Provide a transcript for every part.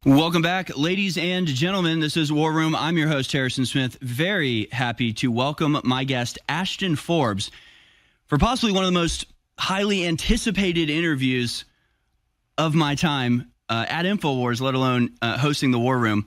Welcome back, ladies and gentlemen. This is War Room. I'm your host, Harrison Smith. Very happy to welcome my guest, Ashton Forbes, for possibly one of the most highly anticipated interviews of my time at InfoWars, let alone hosting the War Room.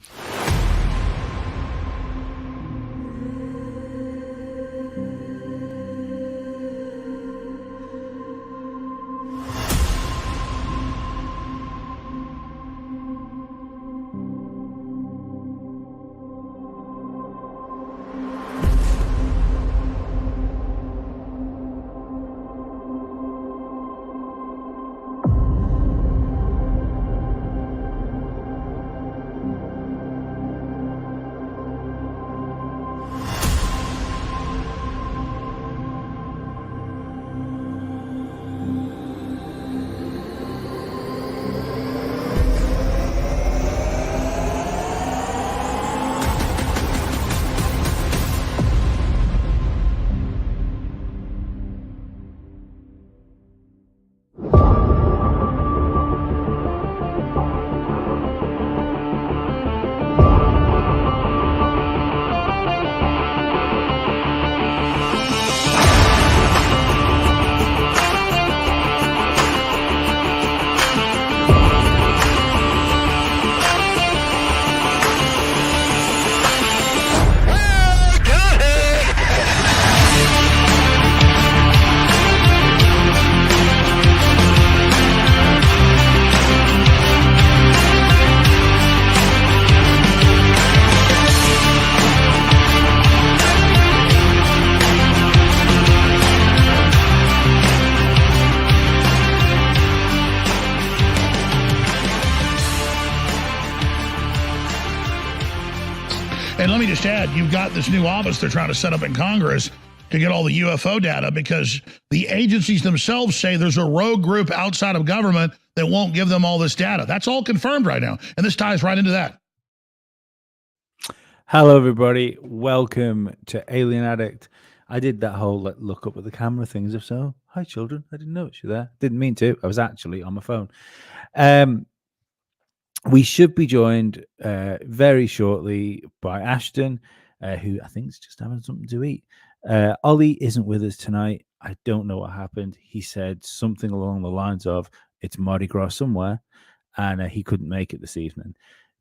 And let me just add, you've got this new office they're trying to set up in Congress to get all the UFO data because the agencies themselves say there's a rogue group outside of government that won't give them all this data. That's all confirmed right now. And this ties right into that. Hello, everybody. Welcome to Alien Addict. I did that whole look up at the camera things. If so, hi, children. I didn't notice you there. Didn't mean to. I was actually on my phone. We should be joined very shortly by Ashton, who I think is just having something to eat. Ollie isn't with us tonight. I don't know what happened. He said something along the lines of, it's Mardi Gras somewhere, and he couldn't make it this evening.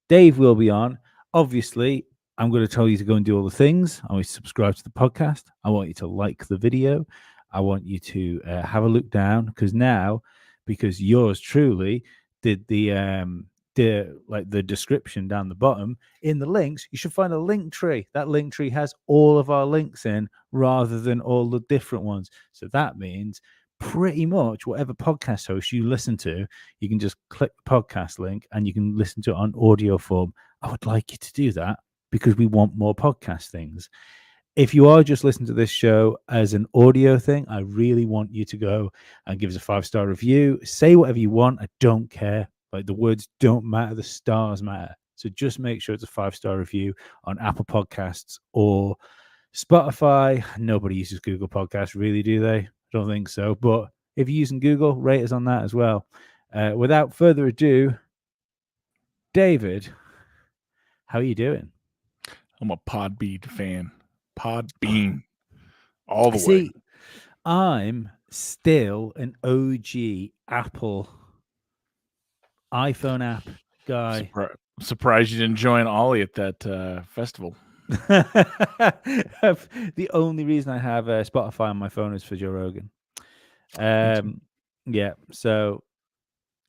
Dave will be on. Obviously, I'm going to tell you to go and do all the things. I want you to subscribe to the podcast. I want you to like the video. I want you to have a look down, because yours truly did the description down the bottom. In the links, you should find a link tree. That link tree has all of our links in rather than all the different ones. So that means pretty much whatever podcast host you listen to, you can just click the podcast link and you can listen to it on audio form. I would like you to do that because we want more podcast things. If you are just listening to this show as an audio thing, I really want you to go and give us a 5-star review. Say whatever you want. I don't care. Like, the words don't matter, the stars matter. So just make sure it's a 5-star review on Apple Podcasts or Spotify. Nobody uses Google Podcasts, really, do they? I don't think so. But if you're using Google, rate us on that as well. Without further ado, David, how are you doing? I'm a Podbean fan. Podbean. All the way. I'm still an OG Apple iPhone app guy. Surprised you didn't join Ollie at that festival. The only reason I have Spotify on my phone is for Joe Rogan. Yeah, so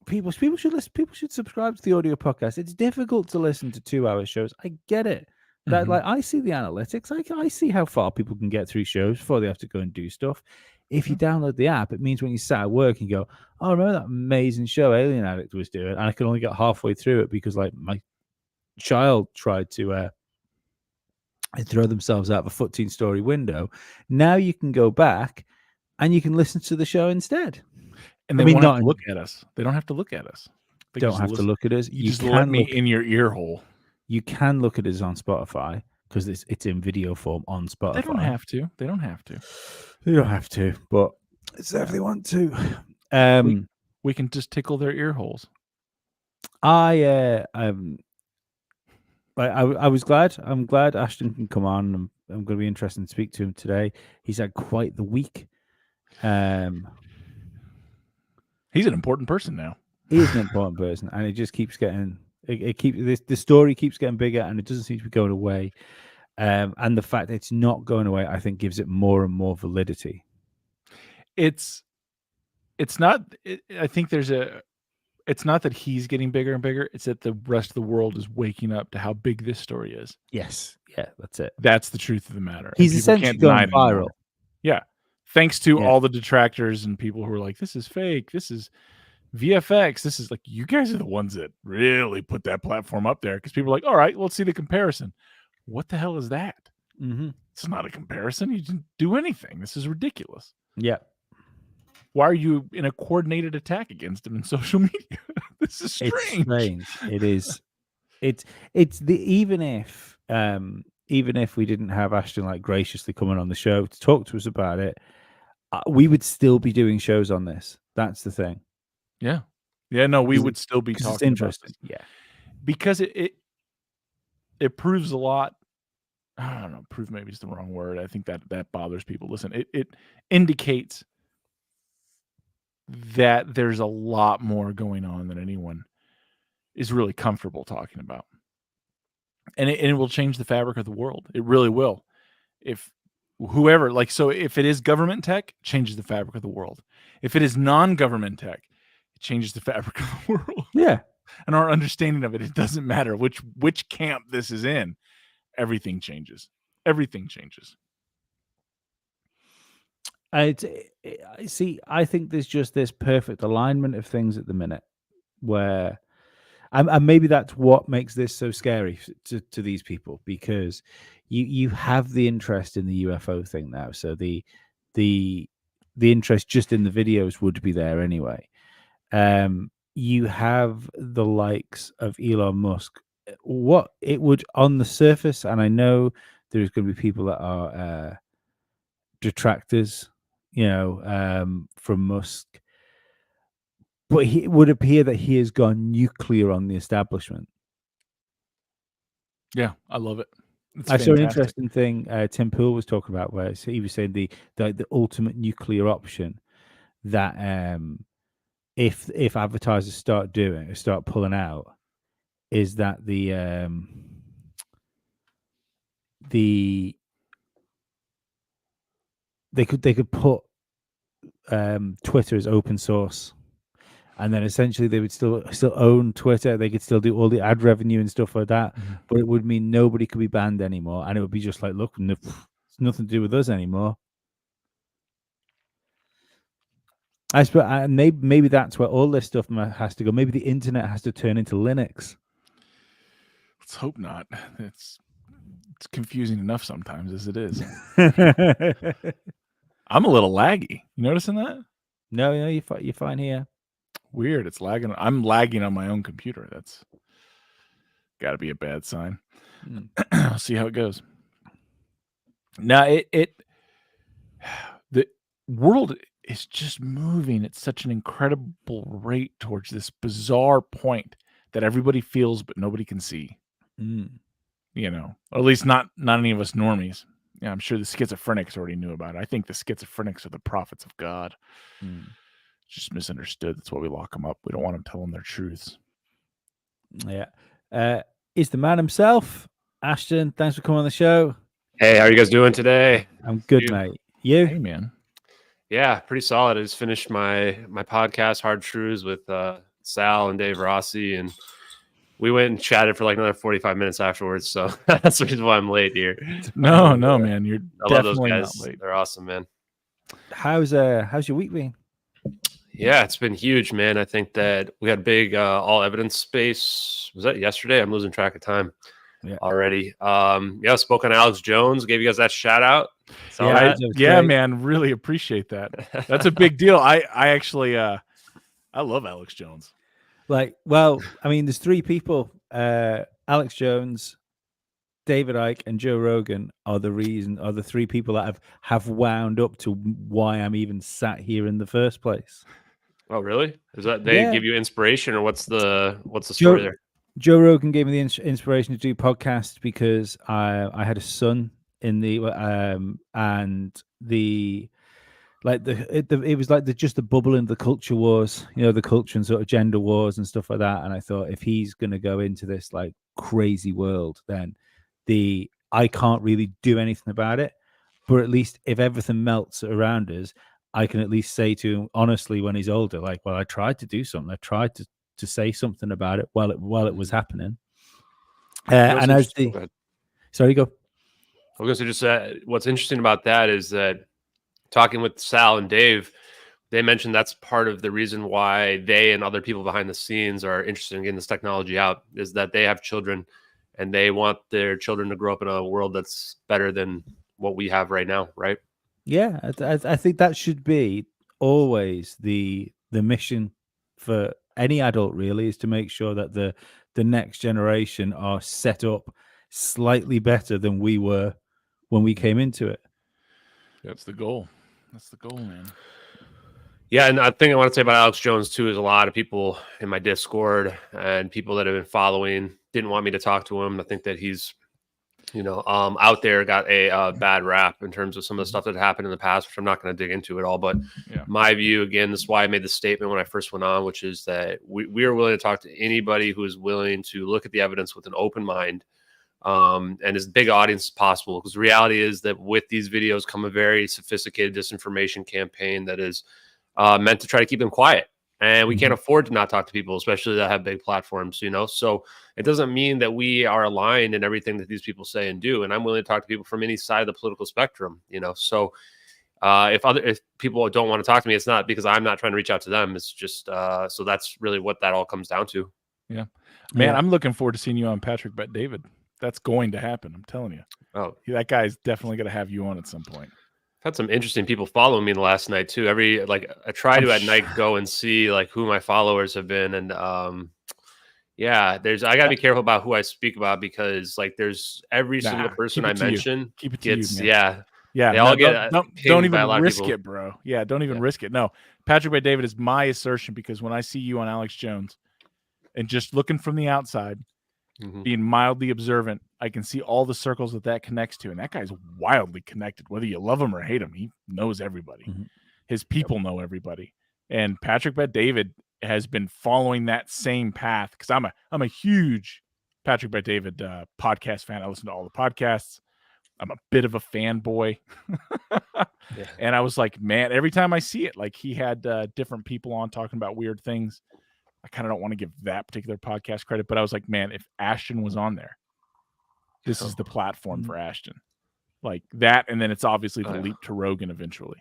people should listen. People should subscribe to the audio podcast. It's difficult to listen to 2-hour shows. I get it. That like I see the analytics. I see how far people can get through shows before they have to go and do stuff. If you download the app, it means when you sat at work and go, oh, remember that amazing show Alien Addict was doing? And I could only get halfway through it because like my child tried to throw themselves out of a 14-story window. Now you can go back and you can listen to the show instead. And they won't have to look at us. They don't have to look at us. They don't have to look at us. You just let me in your ear hole. You can look at us on Spotify because it's in video form on Spotify. They don't have to. They don't have to. They don't have to, but it's if they want to. We can just tickle their ear holes. I was glad. I'm glad Ashton can come on. I'm going to be interested to speak to him today. He's had quite the week. He's an important person now. He is an important person, and it just keeps getting. The story keeps getting bigger, and it doesn't seem to be going away. And the fact that it's not going away, I think, gives it more and more validity. It's not. I think it's not that he's getting bigger and bigger. It's that the rest of the world is waking up to how big this story is. Yes, yeah, that's it. That's the truth of the matter. He's essentially going viral. Yeah, thanks to all the detractors and people who are like, "This is fake. This is VFX. This is like," you guys are the ones that really put that platform up there, because people are like, "All right, let's see the comparison." What the hell is that? Mm-hmm. It's not a comparison. You didn't do anything. This is ridiculous. Yeah. Why are you in a coordinated attack against him in social media? This is strange. It's strange. It is. It's the even if we didn't have Ashton like graciously coming on the show to talk to us about it, we would still be doing shows on this. That's the thing. Yeah. No, we would still be talking. It's interesting. About this. Yeah, because it proves a lot. I don't know. Prove maybe is the wrong word. I think that bothers people. Listen, it indicates that there's a lot more going on than anyone is really comfortable talking about. And it will change the fabric of the world. It really will. If whoever, like, so if it is government tech, it changes the fabric of the world. If it is non-government tech, it changes the fabric of the world. Yeah. And our understanding of it, it doesn't matter which camp this is in. Everything changes. Everything changes. I think there's just this perfect alignment of things at the minute where, and maybe that's what makes this so scary to these people, because you have the interest in the UFO thing now. So the interest just in the videos would be there anyway. You have the likes of Elon Musk. What it would on the surface, and I know there's going to be people that are detractors, from Musk, but it would appear that he has gone nuclear on the establishment. Yeah, I love it. I saw an interesting thing Tim Pool was talking about, where he was saying the ultimate nuclear option, that if advertisers start pulling out, is that they could put Twitter as open source, and then essentially they would still own Twitter. They could still do all the ad revenue and stuff like that, but it would mean nobody could be banned anymore, and it would be just like, look, it's nothing to do with us anymore. I suppose maybe that's where all this stuff has to go. Maybe the internet has to turn into Linux. Let's hope not. It's confusing enough sometimes as it is. I'm a little laggy. You noticing that? No, you're fine here. Weird. It's lagging. I'm lagging on my own computer. That's got to be a bad sign. I'll see how it goes. Now, the world is just moving at such an incredible rate towards this bizarre point that everybody feels but nobody can see. Or at least not any of us normies. Yeah, I'm sure the schizophrenics already knew about it. I think the schizophrenics are the prophets of God. Just misunderstood. That's why we lock them up. We don't want them telling their truths. Yeah. Is the man himself, Ashton. Thanks for coming on the show. Hey, how are you guys doing today? I'm good, mate. You? Hey, man. Yeah, pretty solid. I just finished my podcast, Hard Truths, with Sal and Dave Rossi, and we went and chatted for like another 45 minutes afterwards. So that's the reason why I'm late here. No, man, you're I love those definitely guys. not late. They're awesome, man. How's your week been? Yeah, it's been huge, man. I think that we had big all evidence space. Was that yesterday? I'm losing track of time already. Yeah, spoke on Alex Jones. Gave you guys that shout out. Yeah, man. Really appreciate that. That's a big deal. I actually I love Alex Jones. There's three people. Alex Jones, David Icke, and Joe Rogan are the three people that have wound up to why I'm even sat here in the first place. Oh, really? Is that they give you inspiration, or what's the story there? Joe Rogan gave me the inspiration to do podcasts because I had a son in the and the like it was like just the bubble in the culture wars, the culture and sort of gender wars and stuff like that. And I thought, if he's going to go into this like crazy world, then I can't really do anything about it. But at least if everything melts around us, I can at least say to him honestly when he's older, like, well, I tried to do something. I tried to say something about it while it was happening. And as sorry, go. I was going to say just what's interesting about that is that talking with Sal and Dave, they mentioned that's part of the reason why they and other people behind the scenes are interested in getting this technology out, is that they have children and they want their children to grow up in a world that's better than what we have right now, right? Yeah, I think that should be always the mission for any adult, really, is to make sure that the next generation are set up slightly better than we were when we came into it. That's the goal. That's the goal, man. Yeah, and I think I want to say about Alex Jones too is a lot of people in my Discord and people that have been following didn't want me to talk to him. I think that he's, out there got a bad rap in terms of some of the stuff that happened in the past, which I'm not going to dig into at all. But my view, again, this is why I made the statement when I first went on, which is that we are willing to talk to anybody who is willing to look at the evidence with an open mind. And as big audience as possible, because the reality is that with these videos come a very sophisticated disinformation campaign that is meant to try to keep them quiet, and we can't afford to not talk to people, especially that have big platforms, so it doesn't mean that we are aligned in everything that these people say and do, and I'm willing to talk to people from any side of the political spectrum, so if people don't want to talk to me, it's not because I'm not trying to reach out to them, it's just so that's really what that all comes down to. Man, I'm looking forward to seeing you on Patrick Bet David. That's going to happen. I'm telling you. Oh, that guy's definitely going to have you on at some point. I've had some interesting people following me the last night too. I try to at night go and see like who my followers have been. And I gotta be careful about who I speak about, because like there's every single person I mention gets, they all get don't even risk it, bro. Yeah. Don't even risk it. No, Patrick Bet David is my assertion, because when I see you on Alex Jones and just looking from the outside, being mildly observant, I can see all the circles that connects to. And that guy's wildly connected. Whether you love him or hate him, he knows everybody. His people know everybody. And Patrick Bet David has been following that same path, because I'm a huge Patrick Bet David podcast fan. I listen to all the podcasts. I'm a bit of a fanboy. And I was like, man, every time I see it, like he had different people on talking about weird things. I kind of don't want to give that particular podcast credit, but I was like, man, if Ashton was on there, this is the platform for Ashton. Like that, and then it's obviously the leap to Rogan eventually,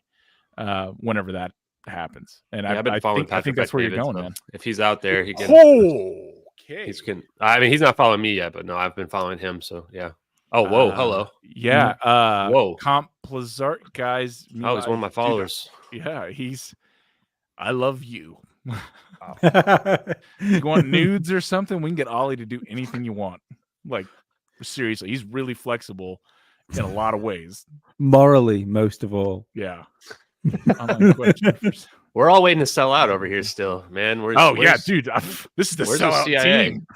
whenever that happens. And I've been following Patrick. I think that's where David, you're going, man. If he's out there, he can. Okay. He's not following me yet, but no, I've been following him. So yeah. Oh, whoa, hello. Yeah. Whoa. Comp Lazart, guys. Oh, he's one of my followers. Dude, yeah, I love you. You want nudes or something? We can get Ollie to do anything you want. Like, seriously, he's really flexible in a lot of ways. Morally, most of all. Yeah. We're all waiting to sell out over here still, man. Dude. This is the sellout CIA? team.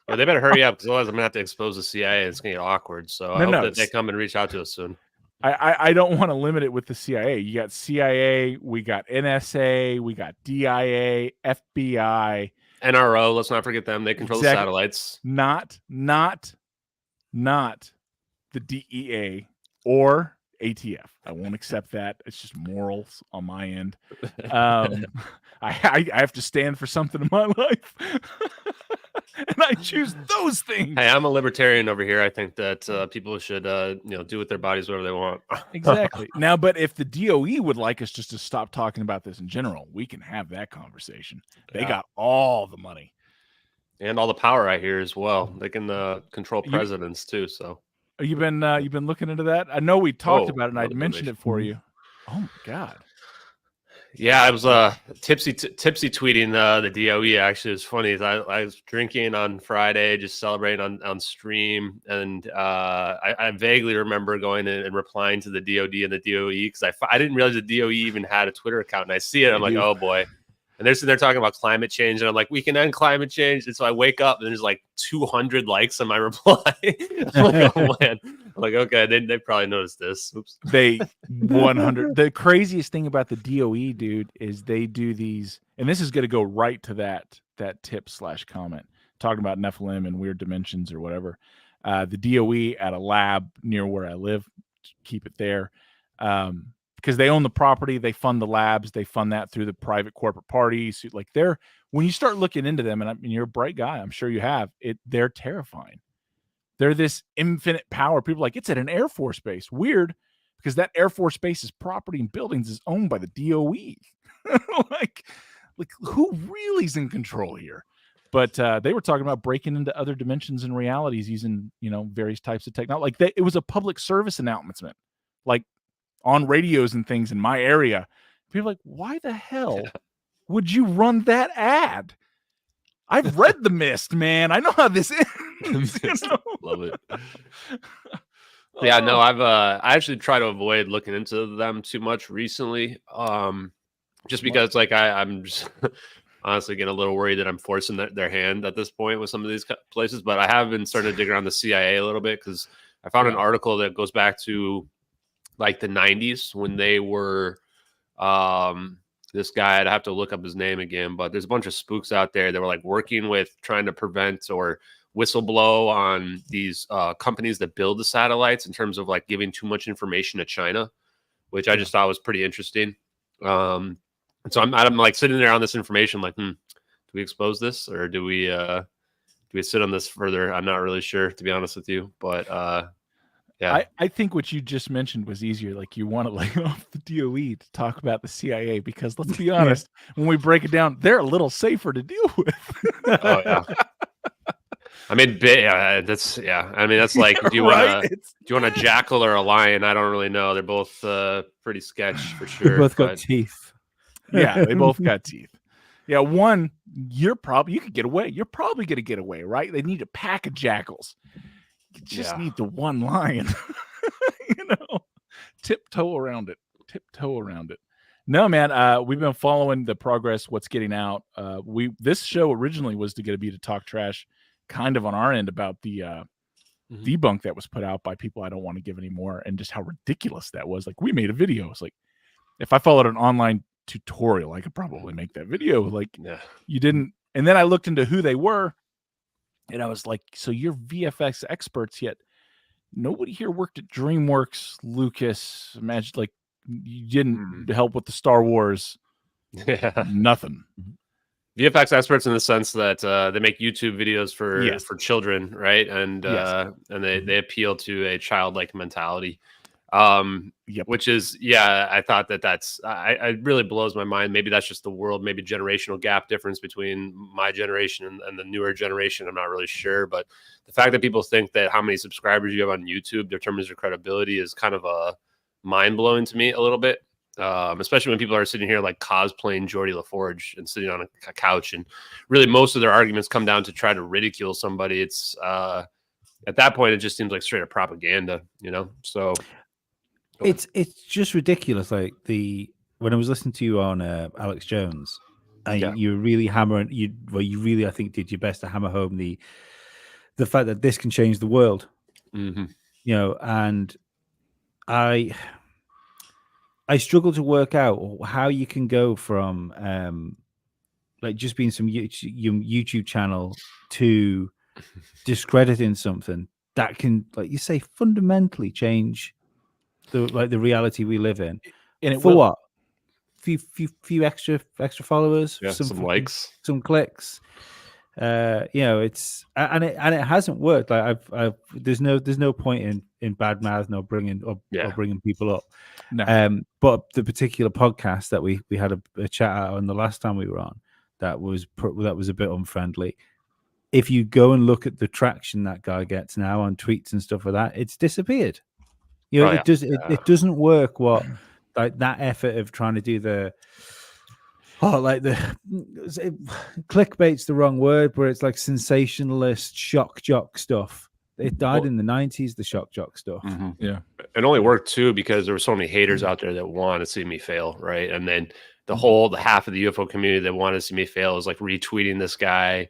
Well, they better hurry up, because otherwise I'm going to have to expose the CIA and it's going to get awkward. So I hope that they come and reach out to us soon. I don't want to limit it with the CIA. You got CIA, we got NSA, we got DIA, FBI, NRO. Let's not forget them. They control the satellites. Not the DEA or ATF. I won't accept that. It's just morals on my end. I have to stand for something in my life. And I choose those things. Hey, I'm a libertarian over here. I think that people should, do with their bodies whatever they want. Exactly. Now, but if the DOE would like us just to stop talking about this in general, we can have that conversation. They got all the money and all the power, I hear, as well. They can control presidents too. So you've been looking into that. I know we talked about it, and I mentioned it for you. Oh my God. Yeah, I was tipsy tweeting the DOE. Actually, it was funny. I was drinking on Friday, just celebrating on stream, and I vaguely remember going in and replying to the DOD and the DOE, because I didn't realize the DOE even had a Twitter account, and I see it. I'm like, oh boy, And they're sitting there talking about climate change, and I'm like, we can end climate change. And so I wake up, and there's like 200 likes on my reply. I'm like, oh man. I'm like, okay, they probably noticed this. Oops. They 100. The craziest thing about the DOE, dude, is they do these, and this is going to go right to that tip/comment talking about Nephilim and weird dimensions or whatever. The DOE at a lab near where I live, keep it there. Because they own the property, they fund the labs, they fund that through the private corporate parties. Like when you start looking into them, and I mean, you're a bright guy, I'm sure you have it. They're terrifying. They're this infinite power. People are like, it's at an Air Force base. Weird, because that Air Force base's property and buildings is owned by the DOE. like who really is in control here? But they were talking about breaking into other dimensions and realities using, various types of technology. Like it was a public service announcement, like on radios and things in my area. People are like, why the hell would you run that ad? I've read The Mist, man. I know how this ends. Love it. Yeah, no, I actually try to avoid looking into them too much recently. Just because I'm just honestly getting a little worried that I'm forcing their hand at this point with some of these places. But I have been starting to dig around the CIA a little bit, because I found an article that goes back to like the 90s when they were this guy, I'd have to look up his name again, but there's a bunch of spooks out there that were like working with trying to prevent or whistleblow on these companies that build the satellites in terms of like giving too much information to China, which I just thought was pretty interesting. And so I'm like sitting there on this information like, do we expose this, or do we sit on this further? I'm not really sure, to be honest with you, but yeah. I think what you just mentioned was easier. Like, you want to lay off the DOE to talk about the CIA, because let's be honest, when we break it down, they're a little safer to deal with. Oh yeah. I mean, that's I mean, that's like, do you want a jackal or a lion? I don't really know. They're both pretty sketch for sure. They both got teeth. Yeah, they both got teeth. Yeah, one, you could get away. You're probably going to get away, right? They need a pack of jackals. You just need the one lion. Tiptoe around it. No, man, we've been following the progress, what's getting out. This show originally was to talk trash kind of on our end about the debunk that was put out by people I don't want to give anymore, and just how ridiculous that was. Like, we made a video. It's like, if I followed an online tutorial, I could probably make that video. Like, you didn't. And then I looked into who they were, and I was like, so you're VFX experts, yet nobody here worked at DreamWorks, Lucas. Imagine, like, you didn't help with the Star Wars. Nothing. VFX experts in the sense that they make YouTube videos for children, right? And they appeal to a childlike mentality. Which is, I thought that's I really blows my mind. Maybe that's just the world, maybe generational gap difference between my generation and the newer generation. I'm not really sure, but the fact that people think that how many subscribers you have on YouTube determines your credibility is kind of mind blowing to me a little bit. Especially when people are sitting here like cosplaying Geordie LaForge and sitting on a couch, and really most of their arguments come down to try to ridicule somebody. It's at that point, it just seems like straight up propaganda, so. It's just ridiculous. Like, when I was listening to you on Alex Jones, and you were really hammering, you really, I think, did your best to hammer home the fact that this can change the world. Mm-hmm. And I struggle to work out how you can go from like just being some YouTube channel to discrediting something that can, like you say, fundamentally change the reality we live in. And for what? Few extra followers, some likes, some clicks. It's and it hasn't worked. Like there's no point in bad mouth, or bringing people up. No. But the particular podcast that we had a chat out on the last time we were on, that was a bit unfriendly. If you go and look at the traction that guy gets now on tweets and stuff like that, it's disappeared. It doesn't work. What, like, that effort of trying to do clickbait's the wrong word, but it's like sensationalist shock jock stuff. It died in the 90s, the shock jock stuff. Mm-hmm. Yeah. It only worked too because there were so many haters out there that want to see me fail, right? And then the half of the UFO community that wanted to see me fail is like retweeting this guy.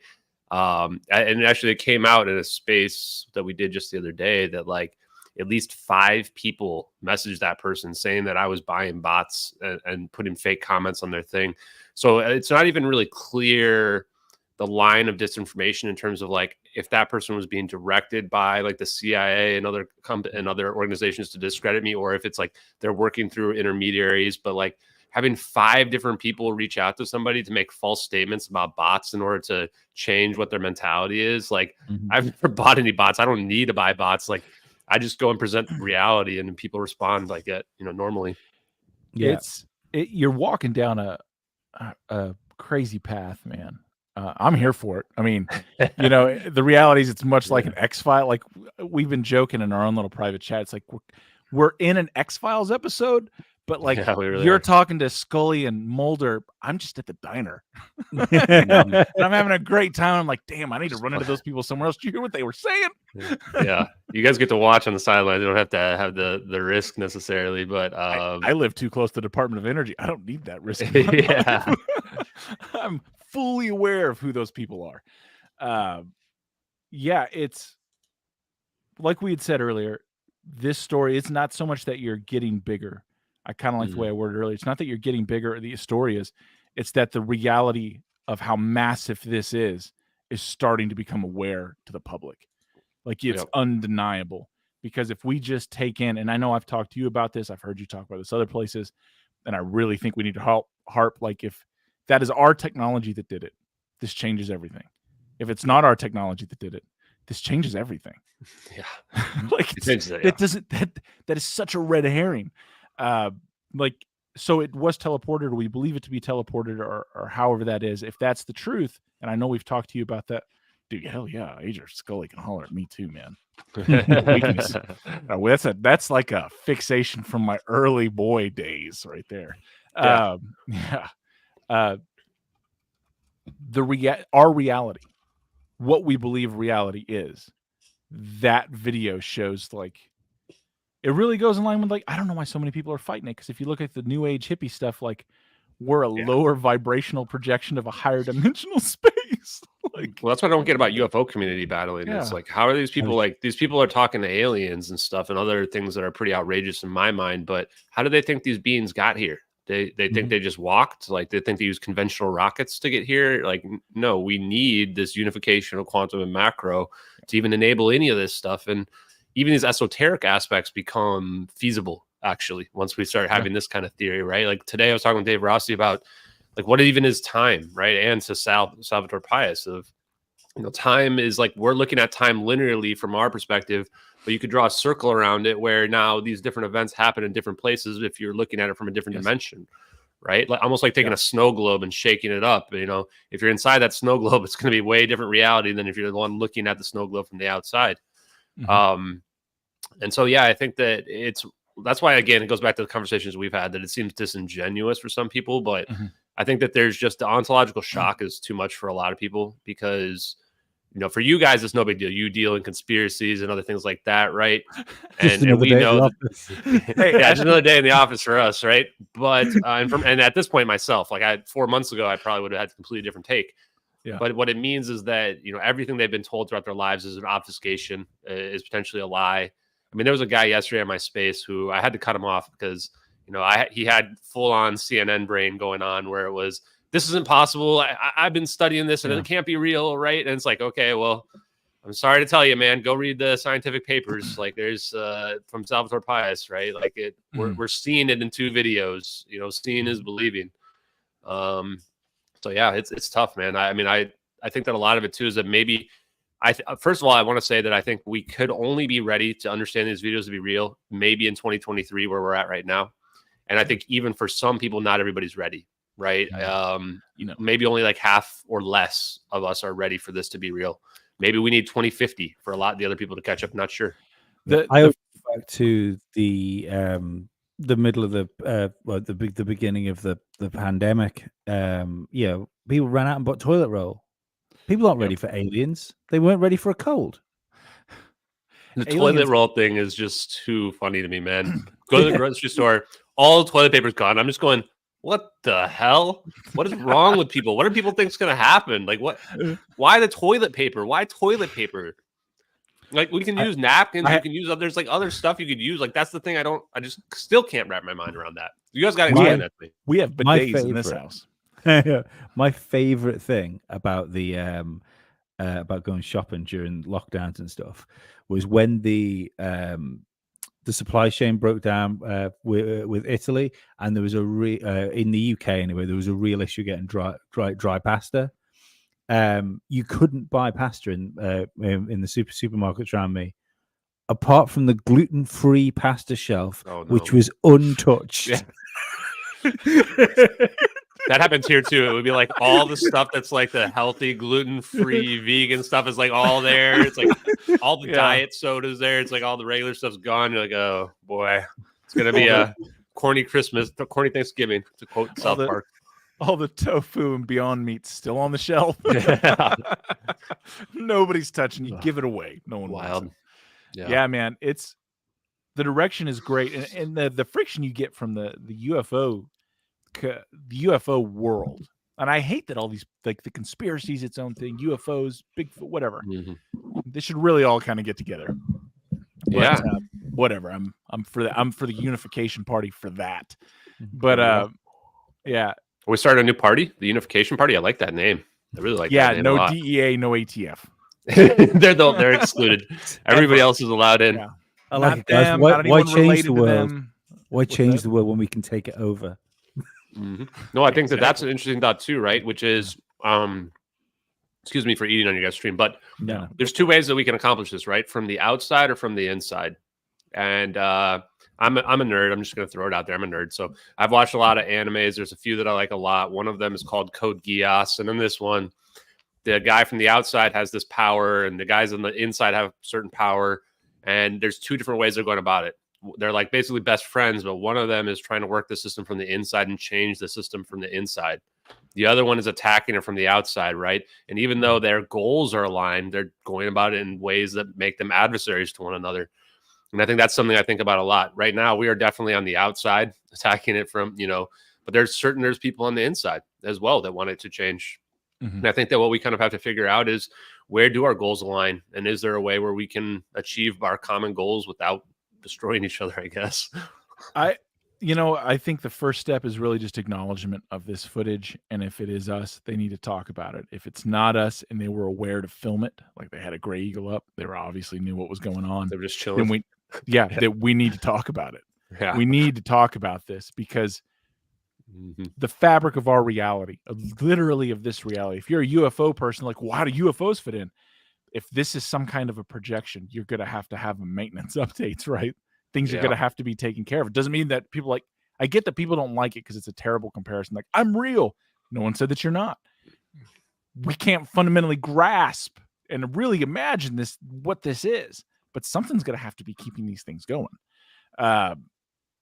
And actually it came out in a space that we did just the other day that like at least 5 people messaged that person saying that I was buying bots and putting fake comments on their thing. So it's not even really clear the line of disinformation in terms of like if that person was being directed by like the CIA and other organizations to discredit me, or if it's like they're working through intermediaries. But like having 5 different people reach out to somebody to make false statements about bots in order to change what their mentality is. Like I've never bought any bots. I don't need to buy bots. Like I just go and present reality and people respond like it, normally. Yeah. You're walking down a crazy path, man. I'm here for it. I mean, the reality is it's much like an X-File. Like we've been joking in our own little private chat. It's like we're in an X-Files episode, but like you're talking to Scully and Mulder. I'm just at the diner. And I'm having a great time. I'm like, damn, I need to run into those people somewhere else. Did you hear what they were saying? Yeah. You guys get to watch on the sidelines. You don't have to have the risk necessarily, but I live too close to the Department of Energy. I don't need that risk. Yeah. I'm fully aware of who those people are. It's like we had said earlier, this story, it's not so much that you're getting bigger. I kind of like the way I worded it earlier. It's not that you're getting bigger, the story is. It's that the reality of how massive this is starting to become aware to the public. Like it's undeniable. Because if we just take in, and I know I've talked to you about this, I've heard you talk about this other places, and I really think we need to harp, like if that is our technology that did it, this changes everything. If it's not our technology that did it, this changes everything. Yeah. Like that is such a red herring. So it was teleported, or we believe it to be teleported, or however that is. If that's the truth, and I know we've talked to you about that, dude, hell yeah, Agent Scully can holler at me too, man. That's like a fixation from my early boy days right there. Our reality, what we believe reality is, that video shows like it really goes in line with like I don't know why so many people are fighting it, because if you look at the new age hippie stuff, like we're a lower vibrational projection of a higher dimensional space. Like, well, that's what I don't get about UFO community battling. It's like, how are these people like these people are talking to aliens and stuff and other things that are pretty outrageous in my mind, but how do they think these beings got here? They think they just walked, like they think they use conventional rockets to get here. Like, no, we need this unification of quantum and macro to even enable any of this stuff. And even these esoteric aspects become feasible, actually, once we start having this kind of theory, right? Like today I was talking with Dave Rossi about like what even is time, right? And to Salvatore Pais of, time is like we're looking at time linearly from our perspective, but you could draw a circle around it where now these different events happen in different places if you're looking at it from a different dimension, right? Like almost like taking a snow globe and shaking it up. If you're inside that snow globe, it's going to be way different reality than if you're the one looking at the snow globe from the outside. And so, I think that that's why, again, it goes back to the conversations we've had, that it seems disingenuous for some people, but I think that there's just the ontological shock is too much for a lot of people because, for you guys, it's no big deal. You deal in conspiracies and other things like that, right? And we know, just another day in the office for us, right? But and at this point myself, like 4 months ago, I probably would have had a completely different take. Yeah. But what it means is that, everything they've been told throughout their lives is an obfuscation, is potentially a lie. I mean, there was a guy yesterday in my space who I had to cut him off because, he had full on CNN brain going on where it was, this isn't possible. I've been studying this and it can't be real. Right. And it's like, okay, well, I'm sorry to tell you, man, go read the scientific papers. Like there's from Salvatore Pais, right? Like we're seeing it in 2 videos, seeing is believing. So it's tough, man. I think that a lot of it too is that maybe first of all, I want to say that I think we could only be ready to understand these videos to be real, maybe in 2023 where we're at right now. And I think even for some people, not everybody's ready, right? Maybe only like half or less of us are ready for this to be real. Maybe we need 2050 for a lot of the other people to catch up. Not sure. I go back to the middle of the beginning of the pandemic. People ran out and bought toilet roll. People aren't ready for aliens. They weren't ready for a cold. The toilet roll thing is just too funny to me, man. Go to the grocery store, all the toilet paper's gone. I'm just going, what the hell? What is wrong with people? What do people think is going to happen? Like, what? Why the toilet paper? Why toilet paper? Like, we can use napkins. You can use there's like other stuff you could use. Like, that's the thing. I just still can't wrap my mind around that. You guys got to explain that to me. We have bidets in this house. My favorite thing about the about going shopping during lockdowns and stuff was when the supply chain broke down with Italy, and there was in the UK anyway, there was a real issue getting dry pasta. You couldn't buy pasta in the supermarkets around me, apart from the gluten-free pasta shelf, which was untouched. Yeah. That happens here too. It would be like all the stuff that's like the healthy, gluten-free, vegan stuff is like all there. It's like all the diet sodas there. It's like all the regular stuff's gone. You're like, oh boy, it's gonna be a corny Christmas, corny Thanksgiving, to quote South Park. All the tofu and Beyond Meat's still on the shelf. Nobody's touching. You give it away. No one wants it. Yeah, man. It's the direction is great, and the friction you get from the UFO world. And I hate that all these, like, the conspiracies, its own thing, UFOs, Bigfoot, whatever. They should really all kind of get together. Yeah. But, whatever. I'm for that. I'm for the unification party for that. But yeah. We started a new party, the Unification Party. I like that name. I really like that name. No DEA, no ATF. they're excluded. Everybody else is allowed in. Yeah. I like it, guys. Why change the world? Why change the world when we can take it over? No, I think that's an interesting thought too, right? Which is, excuse me for eating on your guys' stream, but there's two ways that we can accomplish this, right? From the outside or from the inside. And I'm a nerd. I'm just going to throw it out there. I'm a nerd. So I've watched a lot of animes. There's a few that I like a lot. One of them is called Code Geass. And in this one, the guy from the outside has this power and the guys on the inside have certain power. And there's two different ways they're going about it. They're like basically best friends, but one of them is trying to work the system from the inside and change the system from the inside. The other one is attacking it from the outside, right? And even though their goals are aligned, they're going about it in ways that make them adversaries to one another. And I think that's something I think about a lot. Right now, we are definitely on the outside, attacking it from, but there's people on the inside as well that want it to change. And I think that what we kind of have to figure out is, where do our goals align? And is there a way where we can achieve our common goals without destroying each other, I guess? I think the first step is really just acknowledgement of this footage. And if it is us, they need to talk about it. If it's not us and they were aware to film it, like they had a gray eagle up, they were obviously knew what was going on. They were just chilling. That we need to talk about it. Yeah. We need to talk about this because the fabric of our reality, literally of this reality, if you're a UFO person, like, well, how do UFOs fit in? If this is some kind of a projection, you're going to have maintenance updates, right? Things are going to have to be taken care of. It doesn't mean that people I get that people don't like it because it's a terrible comparison. Like, I'm real. No one said that you're not. We can't fundamentally grasp and really imagine what this is, but something's going to have to be keeping these things going.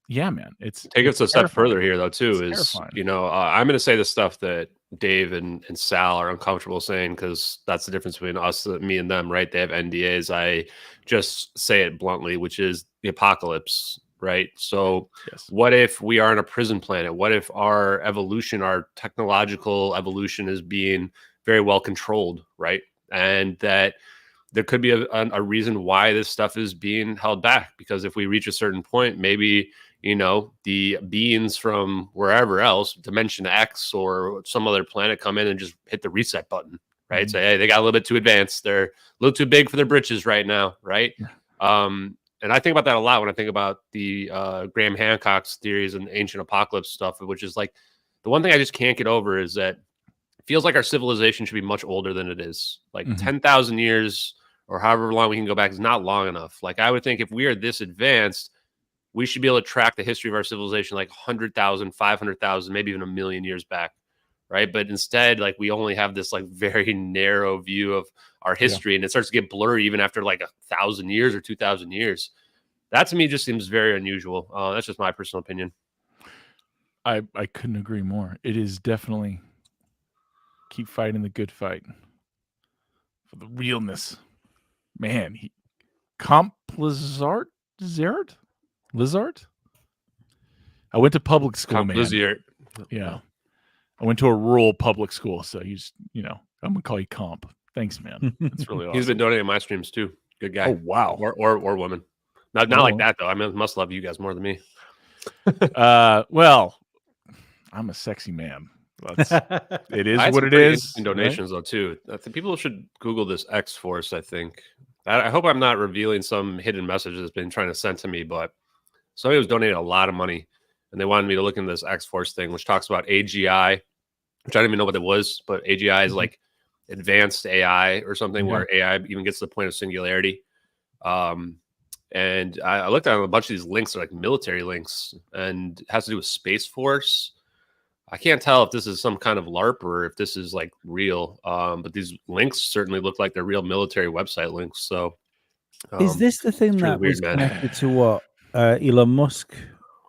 Yeah, man. Take it a step further here, though, too, is, I'm going to say the stuff that Dave and Sal are uncomfortable saying, because that's the difference between us, me and them, right? They have NDAs. I just say it bluntly, which is the apocalypse, right? So what if we are on a prison planet? What if our evolution, our technological evolution is being very well controlled, right? And that there could be a reason why this stuff is being held back, because if we reach a certain point, maybe the beings from wherever else, Dimension X or some other planet, come in and just hit the reset button, right? Say, hey, they got a little bit too advanced. They're a little too big for their britches right now, right? And I think about that a lot when I think about the Graham Hancock's theories and ancient apocalypse stuff, which is like, the one thing I just can't get over is that it feels like our civilization should be much older than it is. Like 10,000 years or however long we can go back is not long enough. Like, I would think if we are this advanced, we should be able to track the history of our civilization like 100,000, 500,000, maybe even 1,000,000 years back, right? But instead, like, we only have this like very narrow view of our history, and it starts to get blurry even after like 1,000 years or 2,000 years. That to me just seems very unusual. That's just my personal opinion. I couldn't agree more. It is definitely keep fighting the good fight for the realness. Man, Lizard? I went to public school, man. Lizard. Yeah. I went to a rural public school, so he's, I'm gonna call you Comp. Thanks, man. That's really awesome. He's been donating my streams too. Good guy. Oh wow. Or woman. Not like that though. I mean, must love you guys more than me. Well, I'm a sexy man. It is what it is. Donations though too. I think people should Google this X Force. I think. I hope I'm not revealing some hidden message that's been trying to send to me, but somebody was donating a lot of money, and they wanted me to look into this X Force thing, which talks about AGI, which I didn't even know what it was, but AGI is like advanced AI or something where AI even gets to the point of singularity. And I looked at a bunch of these links, they're like military links, and it has to do with Space Force. I can't tell if this is some kind of LARP or if this is like real. But these links certainly look like they're real military website links. So is this the thing that was connected to what Elon Musk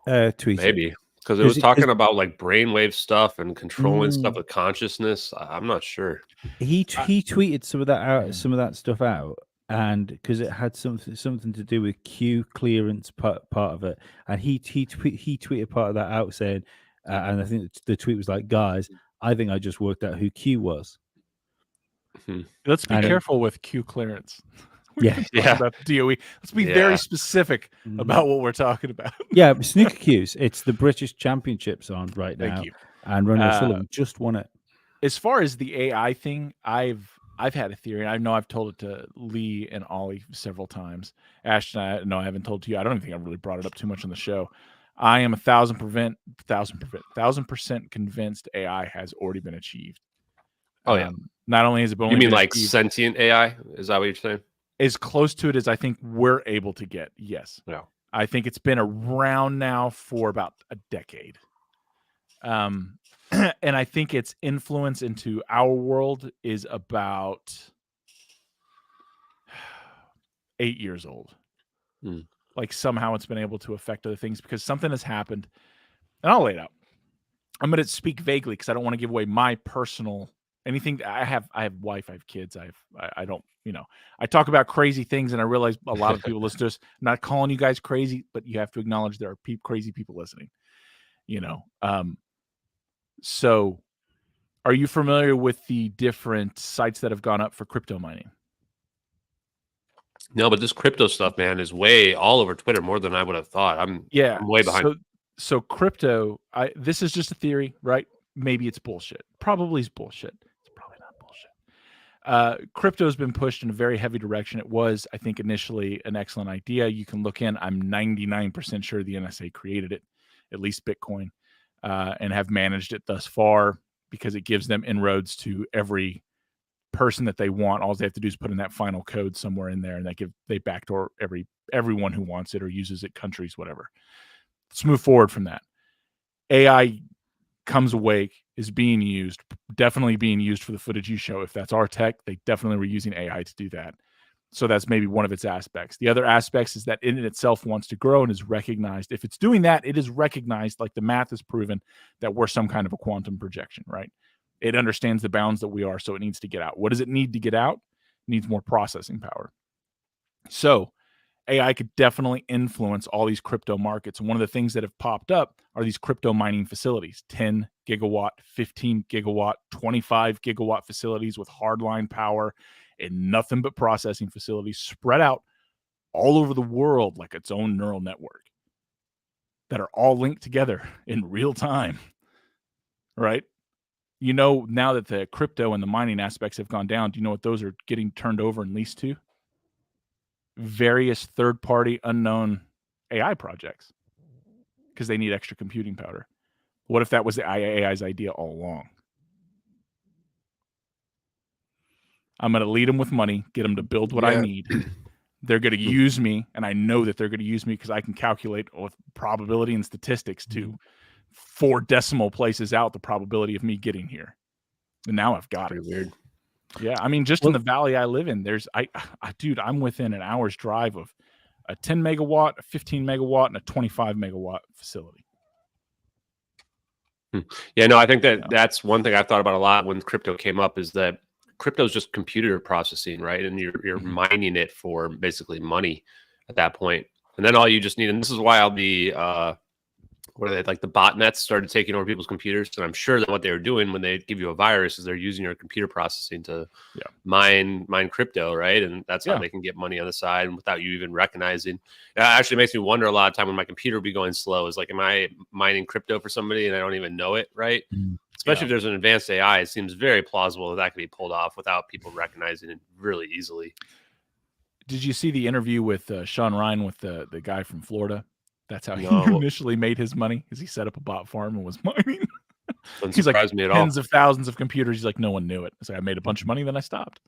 tweeted? Maybe, because it was talking about like brainwave stuff and controlling stuff with consciousness. I'm not sure. He tweeted some of that stuff out, and because it had something to do with Q clearance part of it, and he tweeted part of that out saying, and I think the tweet was like, "Guys, I think I just worked out who Q was." Let's be careful with Q clearance. Yeah. About DOE. Let's be very specific about what we're talking about. Yeah, snooker Qs. It's the British Championships on right now. Thank you. And Ronald O'Sullivan just won it. As far as the AI thing, I've had a theory. I know I've told it to Lee and Ollie several times. Ashton, I haven't told to you. I don't even think I've really brought it up too much on the show. I am 1,000% convinced AI has already been achieved. Oh yeah. Not only has it been, you mean like sentient AI? Is that what you're saying? As close to it as I think we're able to get. Yes. Yeah. I think it's been around now for about a decade. And I think its influence into our world is about 8 years old. Like somehow it's been able to affect other things because something has happened. And I'll lay it out. I'm going to speak vaguely because I don't want to give away my personal anything. I have wife, I have kids. I don't, I talk about crazy things, and I realize a lot of people listen to us. I'm not calling you guys crazy, but you have to acknowledge there are crazy people listening, So are you familiar with the different sites that have gone up for crypto mining? No, but this crypto stuff, man, is way all over Twitter more than I would have thought. I'm way behind. So crypto, this is just a theory, right? Maybe it's bullshit. Probably is bullshit. It's probably not bullshit. Crypto has been pushed in a very heavy direction. It was, I think, initially an excellent idea. You can look in. I'm 99% sure the NSA created it, at least Bitcoin, and have managed it thus far because it gives them inroads to every person that they want. All they have to do is put in that final code somewhere in there, and they backdoor everyone who wants it or uses it, countries, whatever. Let's move forward from that. AI comes awake, is being used, definitely being used for the footage you show. If that's our tech, they definitely were using AI to do that. So that's maybe one of its aspects. The other aspects is that it in itself wants to grow and is recognized. If it's doing that, it is recognized, like the math has proven, that we're some kind of a quantum projection, right? It understands the bounds that we are, so it needs to get out. What does it need to get out? It needs more processing power. So AI could definitely influence all these crypto markets. And one of the things that have popped up are these crypto mining facilities, 10 gigawatt, 15 gigawatt, 25 gigawatt facilities with hardline power and nothing but processing facilities spread out all over the world like its own neural network that are all linked together in real time, right? Now that the crypto and the mining aspects have gone down, do you know what those are getting turned over and leased to? Various third-party unknown AI projects because they need extra computing power. What if that was the AI's idea all along? I'm going to lead them with money, get them to build what I need. They're going to use me, and I know that they're going to use me because I can calculate with probability and statistics to 4 decimal places out the probability of me getting here. And now I've got it. Weird. Yeah, I mean, just in the valley I live in, dude, I'm within an hour's drive of a 10 megawatt, a 15 megawatt, and a 25 megawatt facility. Yeah, no, I think that's one thing I've thought about a lot when crypto came up is that crypto is just computer processing, right? And you're mining it for basically money at that point. And then all you just need, and this is why where they like the botnets started taking over people's computers. And I'm sure that what they were doing when they give you a virus is they're using your computer processing to mine crypto, right? And that's how they can get money on the side and without you even recognizing. It actually makes me wonder a lot of time when my computer will be going slow is like, am I mining crypto for somebody and I don't even know it, right? Especially if there's an advanced AI, it seems very plausible that could be pulled off without people recognizing it really easily. Did you see the interview with Sean Ryan with the guy from Florida? That's how he initially made his money, is he set up a bot farm and was mining. He's like, me at tens of thousands of computers. He's like, no one knew it. So I made a bunch of money, then I stopped.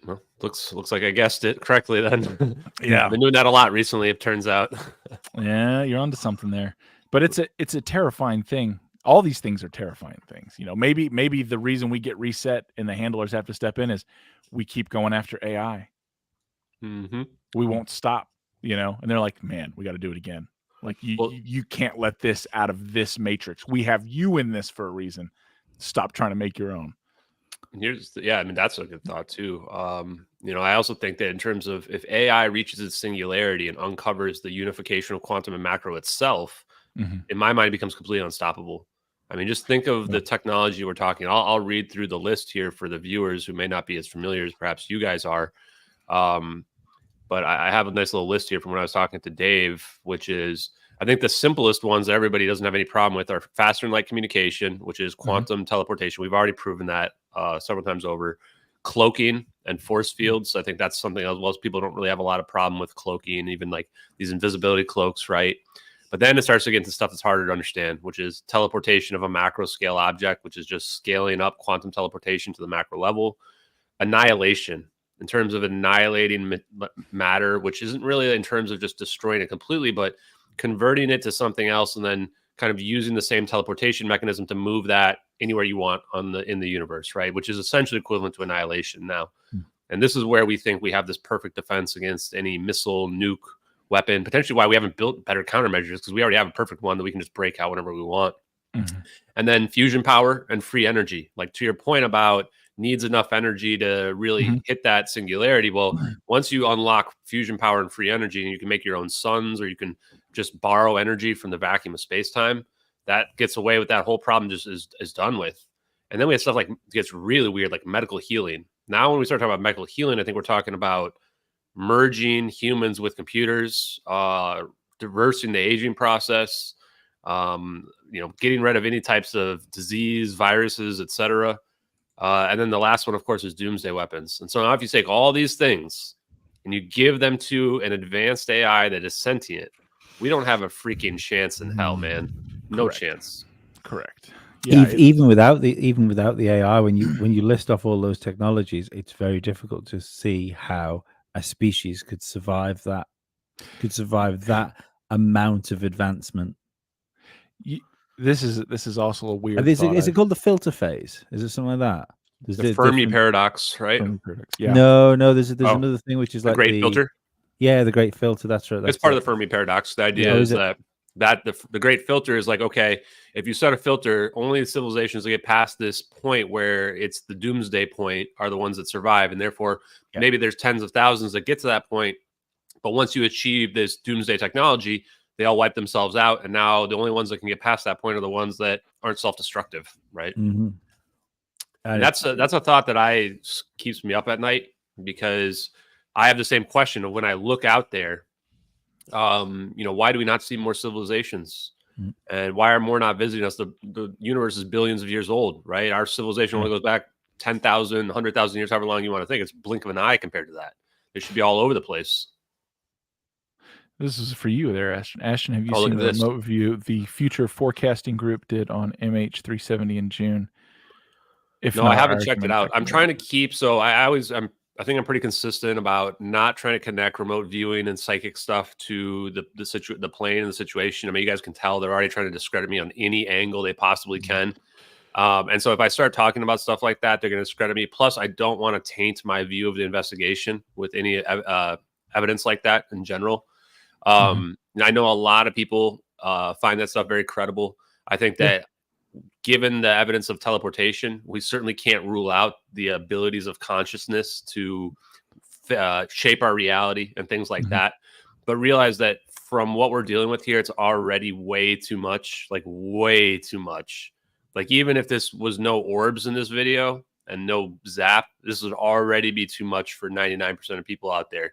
Well, looks like I guessed it correctly then. Yeah. I've been doing that a lot recently, it turns out. Yeah, you're onto something there. But it's a terrifying thing. All these things are terrifying things. You know, maybe the reason we get reset and the handlers have to step in is we keep going after AI. We won't stop, you know, and they're like, man, we got to do it again. Like you can't let this out of this matrix. We have you in this for a reason. Stop trying to make your own. I mean, that's a good thought too. You know, I also think that in terms of if AI reaches its singularity and uncovers the unification of quantum and macro itself, in my mind, it becomes completely unstoppable. I mean, just think of the technology we're talking. I'll read through the list here for the viewers who may not be as familiar as perhaps you guys are. But I have a nice little list here from when I was talking to Dave, which is, I think the simplest ones that everybody doesn't have any problem with are faster than light communication, which is quantum teleportation. We've already proven that several times over. Cloaking and force fields. I think that's something else. Most people don't really have a lot of problem with cloaking, even like these invisibility cloaks, right? But then it starts to get into stuff that's harder to understand, which is teleportation of a macro scale object, which is just scaling up quantum teleportation to the macro level. Annihilation, in terms of annihilating matter, which isn't really in terms of just destroying it completely, but converting it to something else and then kind of using the same teleportation mechanism to move that anywhere you want in the universe, right? Which is essentially equivalent to annihilation now. And this is where we think we have this perfect defense against any missile, nuke, weapon, potentially why we haven't built better countermeasures, because we already have a perfect one that we can just break out whenever we want. And then fusion power and free energy. Like to your point about needs enough energy to really hit that singularity. Well, once you unlock fusion power and free energy, and you can make your own suns, or you can just borrow energy from the vacuum of space-time, that gets away with that whole problem, just is done with. And then we have stuff like, it gets really weird, like medical healing. Now, when we start talking about medical healing, I think we're talking about merging humans with computers, reversing the aging process, getting rid of any types of disease, viruses, etc. And then the last one, of course, is doomsday weapons. And so now if you take all these things and you give them to an advanced AI that is sentient, we don't have a freaking chance in hell, man. No chance. Correct. Yeah, even without the AI, when you list off all those technologies, it's very difficult to see how a species could survive that amount of advancement. This is also a weird. Is it called the filter phase? Is it something like that? There's the Fermi paradox, right? Fermi paradox. Yeah. No. There's another thing which is the like great filter. Yeah, the great filter. That's right. It's part of the Fermi paradox. The idea is that the great filter is like, okay, if you set a filter, only the civilizations that get past this point where it's the doomsday point are the ones that survive, and therefore maybe there's tens of thousands that get to that point. But once you achieve this doomsday technology, they all wipe themselves out, and now the only ones that can get past that point are the ones that aren't self-destructive, right? And that's a thought that keeps me up at night, because I have the same question of when I look out there, why do we not see more civilizations? And why are more not visiting us? The universe is billions of years old, right? Our civilization only goes back 10,000, 100,000 years, however long you want to think. It's a blink of an eye compared to that. They should be all over the place. This is for you there, Ashton. Ashton, have you seen the remote view the future forecasting group did on MH370 in June? No, I haven't checked it out. I'm trying to keep, I think I'm pretty consistent about not trying to connect remote viewing and psychic stuff to the plane and the situation. I mean, you guys can tell they're already trying to discredit me on any angle they possibly can. And so if I start talking about stuff like that, they're going to discredit me. Plus, I don't want to taint my view of the investigation with any evidence like that in general. I know a lot of people find that stuff very credible. I think that given the evidence of teleportation, we certainly can't rule out the abilities of consciousness to shape our reality and things like that. But realize that from what we're dealing with here, it's already way too much, like way too much. Like even if this was no orbs in this video and no zap, this would already be too much for 99% of people out there.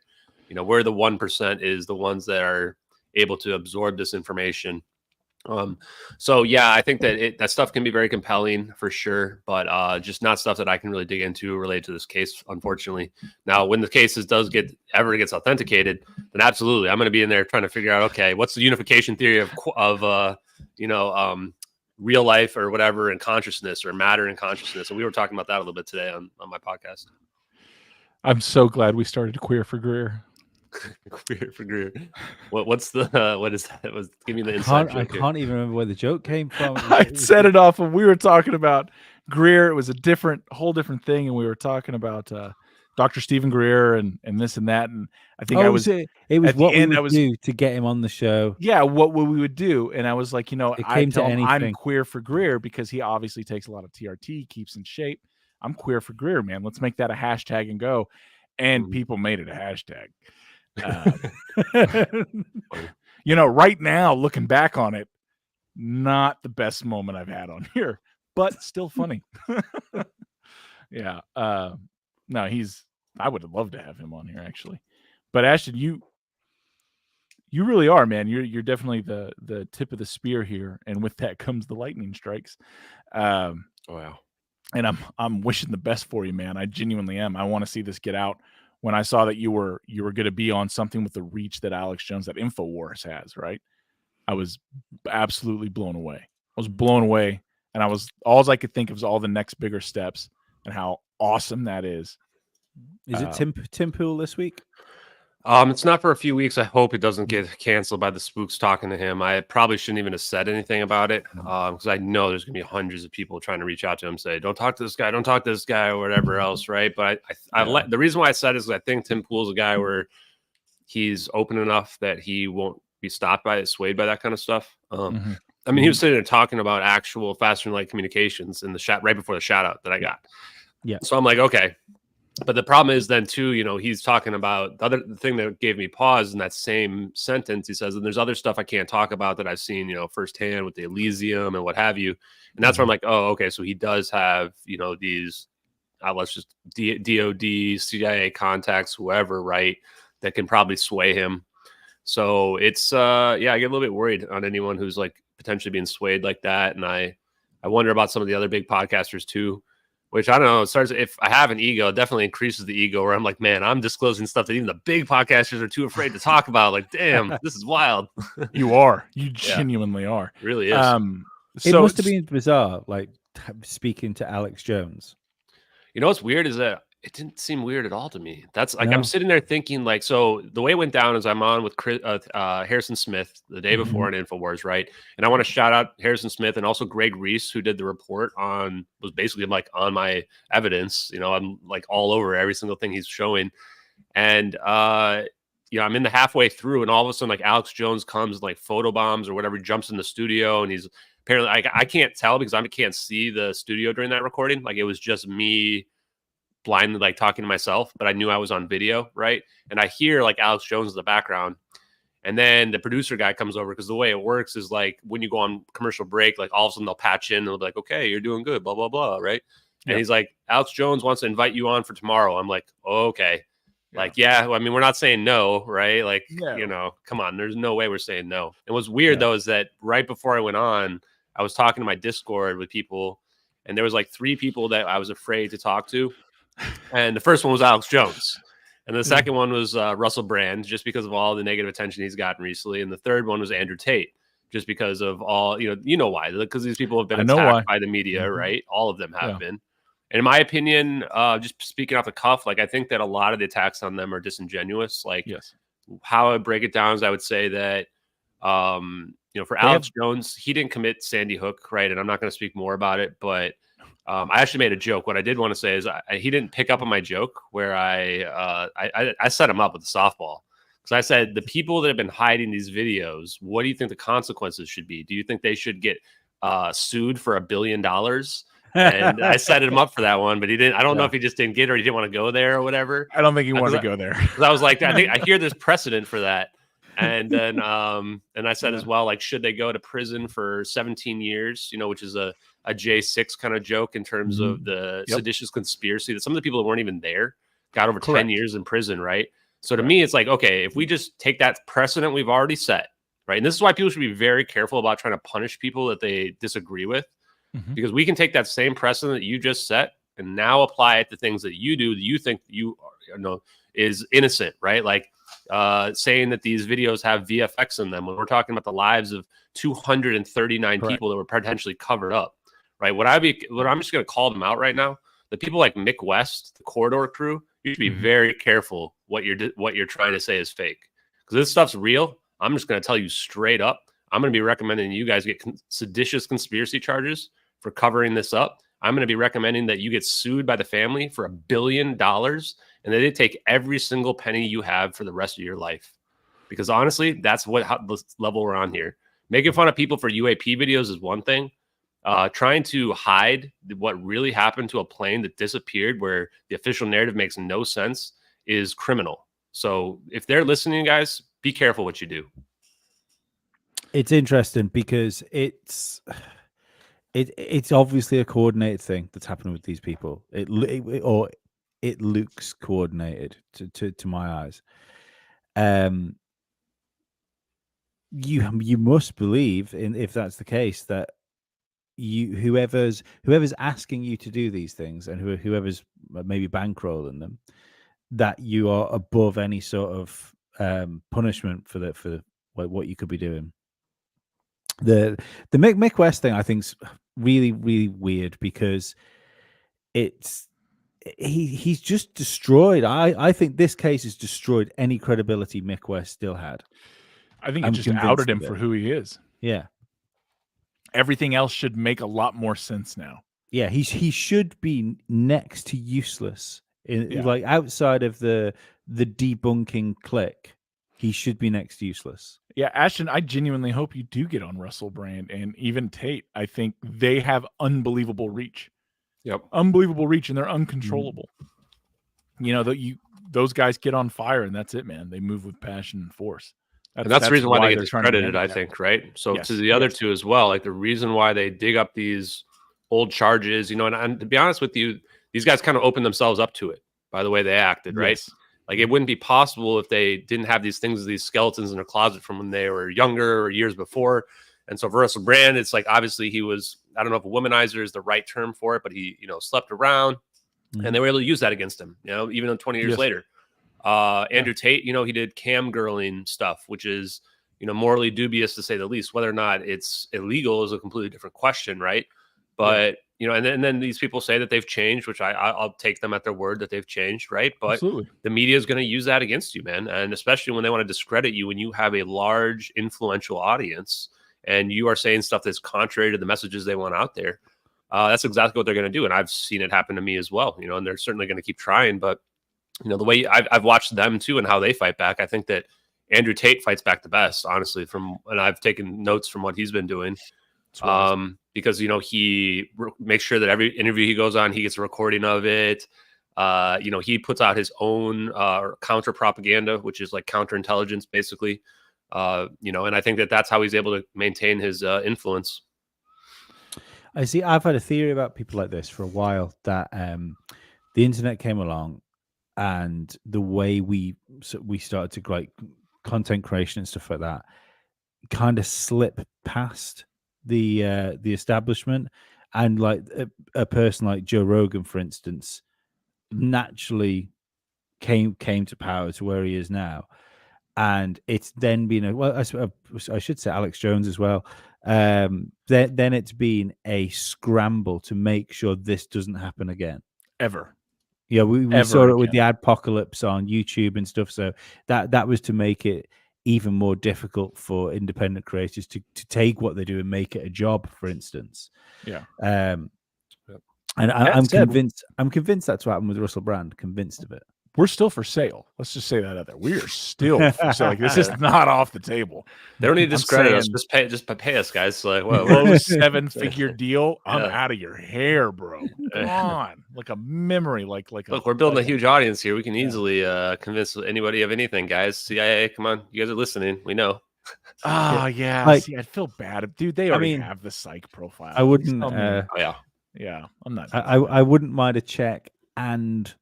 You know, where the 1% is the ones that are able to absorb this information. So yeah, I think that that stuff can be very compelling for sure, but just not stuff that I can really dig into related to this case, unfortunately. Now, when the cases ever gets authenticated, then absolutely, I'm going to be in there trying to figure out, okay, what's the unification theory of real life or whatever, and consciousness or matter and consciousness. And we were talking about that a little bit today on my podcast. I'm so glad we started Queer for Greer. Queer for Greer. What's the what is that? Give me the inside joke. I can't even remember where the joke came from. I set it off when we were talking about Greer. It was a whole different thing, and we were talking about Dr. Stephen Greer and this and that. And I think it was what we would do to get him on the show. Yeah, what we would do. And I was like, I'm queer for Greer because he obviously takes a lot of TRT, keeps in shape. I'm queer for Greer, man. Let's make that a hashtag and go. And people made it a hashtag. Right now, looking back on it, not the best moment I've had on here, but still funny. Yeah. No, I would have loved to have him on here actually. But Ashton, you really are, man. You're definitely the tip of the spear here, and with that comes the lightning strikes. Wow. And I'm wishing the best for you, man. I genuinely am. I want to see this get out. When I saw that you were going to be on something with the reach that Alex Jones, that InfoWars has, right? I was absolutely blown away. I was blown away, and all I could think of was all the next bigger steps and how awesome that is. Is it Tim Pool this week? It's not for a few weeks. I hope it doesn't get canceled by the spooks talking to him. I probably shouldn't even have said anything about it because I know there's going to be hundreds of people trying to reach out to him, say, don't talk to this guy, or whatever else, right? But the reason why I said it is I think Tim Pool's a guy where he's open enough that he won't be swayed by that kind of stuff. I mean, he was sitting there talking about actual faster than light communications in the chat right before the shout out that I got. Yeah. So I'm like, okay. But the problem is then too, he's talking about the thing that gave me pause in that same sentence. He says, and there's other stuff I can't talk about that I've seen, firsthand with the Elysium and what have you. And that's where I'm like, oh, okay. So he does have, these, let's just DOD, CIA contacts, whoever, right, that can probably sway him. So it's, I get a little bit worried on anyone who's like potentially being swayed like that. And I wonder about some of the other big podcasters too. Which I don't know, if I have an ego, it definitely increases the ego where I'm like, man, I'm disclosing stuff that even the big podcasters are too afraid to talk about. Like, damn, this is wild. You are. You genuinely are. It really is. It must have been bizarre, like speaking to Alex Jones. What's weird is that it didn't seem weird at all to me. That's like, I'm sitting there thinking like, so the way it went down is I'm on with Harrison Smith the day before on InfoWars, right? And I want to shout out Harrison Smith and also Greg Reese, who did the report was basically like on my evidence. I'm like all over every single thing he's showing. And, I'm in the halfway through and all of a sudden like Alex Jones comes like photobombs or whatever, he jumps in the studio and he's apparently, I can't tell because I can't see the studio during that recording. Like it was just me blindly like talking to myself, but I knew I was on video, right? And I hear like Alex Jones in the background, and then the producer guy comes over because the way it works is like when you go on commercial break, like all of a sudden they'll patch in and they'll be like, okay, you're doing good, blah blah blah, right? And he's like, Alex Jones wants to invite you on for tomorrow. I'm like, oh, okay, like I mean, we're not saying no, right? Like come on, there's no way we're saying no. And what's weird though is that right before I went on, I was talking to my Discord with people, and there was like 3 people that I was afraid to talk to. And the first one was Alex Jones. And the second one was Russell Brand, just because of all the negative attention he's gotten recently. And the third one was Andrew Tate, just because of all, why. Because these people have been attacked by the media, right? All of them have been. And in my opinion, just speaking off the cuff, like I think that a lot of the attacks on them are disingenuous. Like how I would break it down is I would say that, for Alex Jones, he didn't commit Sandy Hook, right? And I'm not going to speak more about it, but I actually made a joke. What I did want to say is he didn't pick up on my joke where I set him up with a softball. Because I said, the people that have been hiding these videos, what do you think the consequences should be? Do you think they should get sued for $1 billion? And I set him up for that one, but he didn't. I don't know if he just didn't get it or he didn't want to go there or whatever. I don't think he wanted to go there. I was like, I hear there's precedent for that. And then and I said as well, like, should they go to prison for 17 years, which is a J6 kind of joke in terms of the seditious conspiracy that some of the people that weren't even there got over 10 years in prison, right? So to me, it's like, okay, if we just take that precedent we've already set, right? And this is why people should be very careful about trying to punish people that they disagree with, because we can take that same precedent that you just set and now apply it to things that you do that you think is innocent, right? Like saying that these videos have VFX in them when we're talking about the lives of 239 people that were potentially covered up, right? What I'm just going to call them out right now. The people like Mick West, the Corridor crew, you should be very careful what you're trying to say is fake, because this stuff's real. I'm just going to tell you straight up. I'm going to be recommending you guys get seditious conspiracy charges for covering this up. I'm going to be recommending that you get sued by the family for $1 billion and that they take every single penny you have for the rest of your life. Because honestly, that's the level we're on here. Making fun of people for UAP videos is one thing. Trying to hide what really happened to a plane that disappeared where the official narrative makes no sense is criminal. So if they're listening, guys, be careful what you do. It's interesting because it's obviously a coordinated thing that's happening with these people. It looks coordinated to my eyes. You must believe, if that's the case, that whoever's asking you to do these things and whoever's maybe bankrolling them, that you are above any sort of punishment for what you could be doing. The Mick West thing, I think, is really, really weird because he's just destroyed. I think this case has destroyed any credibility Mick West still had. I think it just outed him for who he is. Yeah. Everything else should make a lot more sense now. Yeah, he should be next to useless. Like outside of the debunking clique, he should be next to useless. Yeah, Ashton, I genuinely hope you do get on Russell Brand and even Tate. I think they have unbelievable reach. Yep. Unbelievable reach, and they're uncontrollable. Those guys get on fire, and that's it, man. They move with passion and force. And that's the reason why they get discredited, I think, right? So to the other two as well, like the reason why they dig up these old charges, and to be honest with you, these guys kind of opened themselves up to it by the way they acted, right? Like it wouldn't be possible if they didn't have these things, these skeletons in their closet from when they were younger or years before. And so for Russell Brand, it's like, obviously he was, I don't know if a womanizer is the right term for it, but he, slept around and they were able to use that against him, even 20 years later. Andrew Tate, he did cam girling stuff, which is, morally dubious to say the least. Whether or not it's illegal is a completely different question, right? But, and then these people say that they've changed, which I'll take them at their word that they've changed, right? But absolutely, the media is going to use that against you, man. And especially when they want to discredit you, when you have a large, influential audience and you are saying stuff that's contrary to the messages they want out there. That's exactly what they're going to do. And I've seen it happen to me as well, and they're certainly going to keep trying. But, the way I've watched them too and how they fight back, I think that Andrew Tate fights back the best, honestly, and I've taken notes from what he's been doing. Because, he makes sure that every interview he goes on, he gets a recording of it. He puts out his own counter propaganda, which is like counterintelligence, basically. And I think that that's how he's able to maintain his influence. I see. I've had a theory about people like this for a while, that the internet came along and the way we started to like content creation and stuff like that kind of slip past the establishment, and like a person like Joe Rogan, for instance, naturally came to power to where he is now. And it's then been I should say Alex Jones as well. Then it's been a scramble to make sure this doesn't happen again. Ever. Yeah, we saw it with the adpocalypse on YouTube and stuff. So that was to make it even more difficult for independent creators to take what they do and make it a job, for instance. Yeah. And I'm convinced that's what happened with Russell Brand. Convinced of it. we're still for sale. Let's just say that out there. We are still for sale. Like, this is not off the table. They don't need to discredit us. saying- Just pay us, guys. So like, what? Low 7-figure deal. I'm Yeah. out of your hair, bro. Come on, like a memory. Like Look, we're building a huge audience here. We can easily convince anybody of anything, guys. CIA, come on, you guys are listening. We know. Oh yeah. Like- See, I'd feel bad. Dude, they already have the psych profile. I wouldn't. Oh yeah. Yeah, I'm not. I wouldn't mind a check and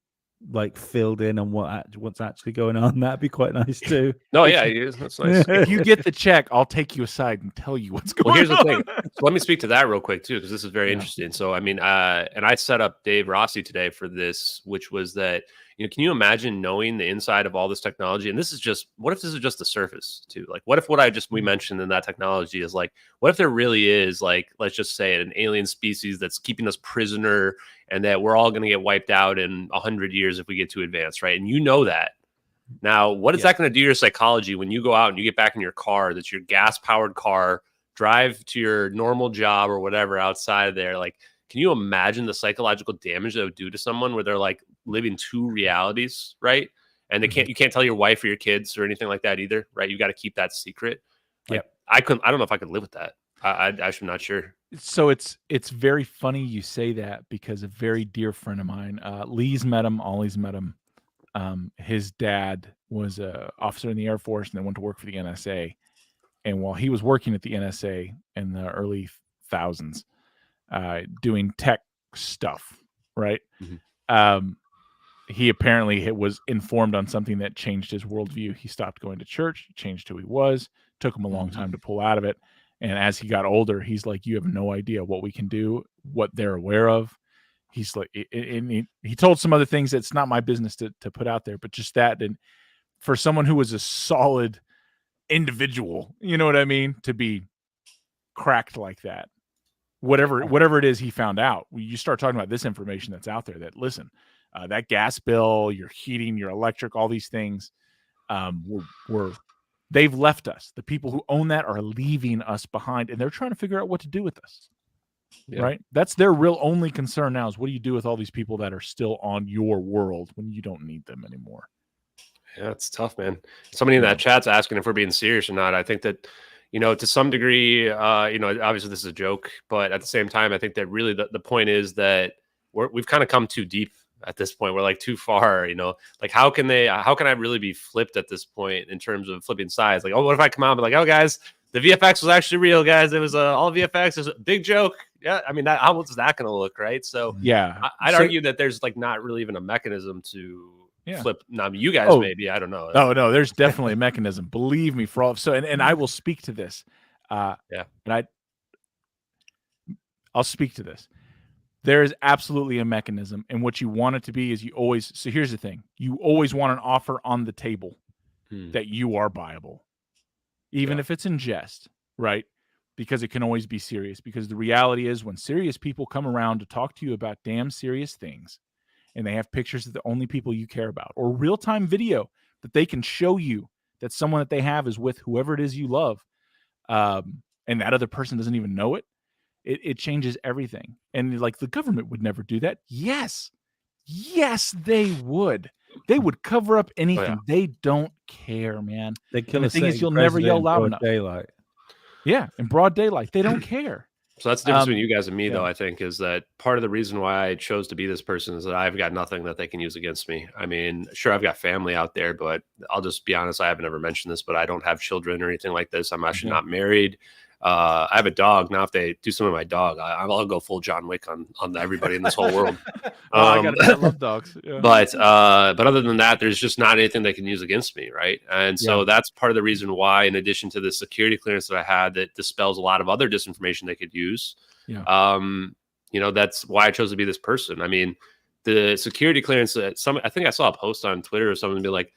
like filled in on what's actually going on. That'd be quite nice too. No, yeah, that's nice. If you get the check, I'll take you aside and tell you what's going Well, here's on. the thing. So let me speak to that real quick too, because this is very interesting. So I mean, and I set up Dave Rossi today for this, which was that, can you imagine knowing the inside of all this technology? And this is just, what if this is just the surface too? Like, what if what we mentioned in that technology is like, what if there really is, like, let's just say an alien species that's keeping us prisoner, and that we're all going to get wiped out in 100 years if we get too advanced, right? And you know that. Now, what is that going to do to your psychology when you go out and you get back in your car, that's your gas-powered car, drive to your normal job or whatever outside there? Like, can you imagine the psychological damage that would do to someone where they're like living two realities, right? And you can't tell your wife or your kids or anything like that either, right? You got to keep that secret. Like, I don't know if I could live with that. I'm not sure. So it's very funny you say that, because a very dear friend of mine, Lee's met him, Ollie's met him. His dad was a officer in the Air Force and then went to work for the NSA. And while he was working at the NSA in the early thousands, doing tech stuff, right? He apparently was informed on something that changed his worldview. He stopped going to church, changed who he was, took him a long time to pull out of it. And as he got older, he's like, you have no idea what we can do, what they're aware of. He's like, and he told some other things that's not my business to put out there, but just that. And for someone who was a solid individual, you know what I mean, to be cracked like that, whatever it is he found out, you start talking about this information that's out there, that, listen, that gas bill, your heating, your electric, all these things, they've left us. The people who own that are leaving us behind, and they're trying to figure out what to do with us. Right? That's their real only concern now, is what do you do with all these people that are still on your world when you don't need them anymore? Yeah, it's tough, man. Somebody in that chat's asking if we're being serious or not. I think that, to some degree, obviously this is a joke, but at the same time, I think that really the point is that we've kind of come too deep at this point. We're like too far, like how can I really be flipped at this point in terms of flipping sides? Like, oh, what if I come out and be like, oh guys, the VFX was actually real, guys. It was all VFX. It was a big joke. Yeah. I mean, how is that going to look? Right. So yeah, I'd argue that there's like not really even a mechanism to flip. Now, you guys, maybe, I don't know. No, there's definitely a mechanism. Believe me, for all. So, and I will speak to this. And I'll speak to this. There is absolutely a mechanism, and what you want it to be is so here's the thing. You always want an offer on the table that you are viable, even if it's in jest, right? Because it can always be serious, because the reality is when serious people come around to talk to you about damn serious things, and they have pictures of the only people you care about, or real-time video that they can show you that someone that they have is with whoever it is you love, and that other person doesn't even know it, it changes everything. And like, the government would never do that. Yes, they would. They would cover up anything. Oh, yeah. They don't care, man. They kill the thing is, you'll never yell loud enough. Daylight. Yeah, in broad daylight. They don't care. So that's the difference between you guys and me, though, I think, is that part of the reason why I chose to be this person is that I've got nothing that they can use against me. I mean, sure, I've got family out there, but I'll just be honest, I haven't ever mentioned this, but I don't have children or anything like this. I'm actually not married. I have a dog. Now, if they do something with my dog, I'll go full John Wick on everybody in this whole world. I love dogs. Yeah. But other than that, there's just not anything they can use against me, right? And so that's part of the reason why, in addition to the security clearance that I had, that dispels a lot of other disinformation they could use. Yeah. That's why I chose to be this person. I mean, the security clearance. I think I saw a post on Twitter or something be like,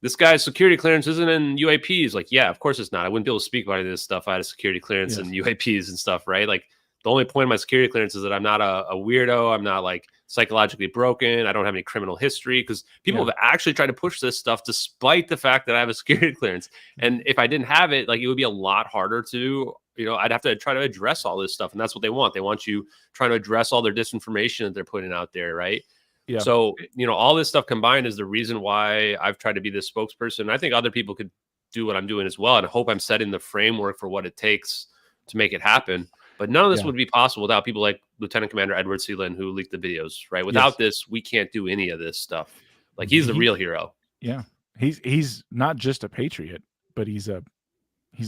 this guy's security clearance isn't in UAPs. Like, yeah, of course it's not. I wouldn't be able to speak about any of this stuff out of security clearance and UAPs and stuff, right? Like, the only point of my security clearance is that I'm not a weirdo. I'm not like psychologically broken. I don't have any criminal history, because people have actually tried to push this stuff despite the fact that I have a security clearance. And if I didn't have it, like, it would be a lot harder to, I'd have to try to address all this stuff. And that's what they want. They want you trying to address all their disinformation that they're putting out there, right? Yeah. So, all this stuff combined is the reason why I've tried to be this spokesperson. I think other people could do what I'm doing as well. And I hope I'm setting the framework for what it takes to make it happen. But none of this would be possible without people like Lieutenant Commander Edward Sealand, who leaked the videos, right? Without this, we can't do any of this stuff. Like, he's the real hero. Yeah. He's not just a patriot, but he's a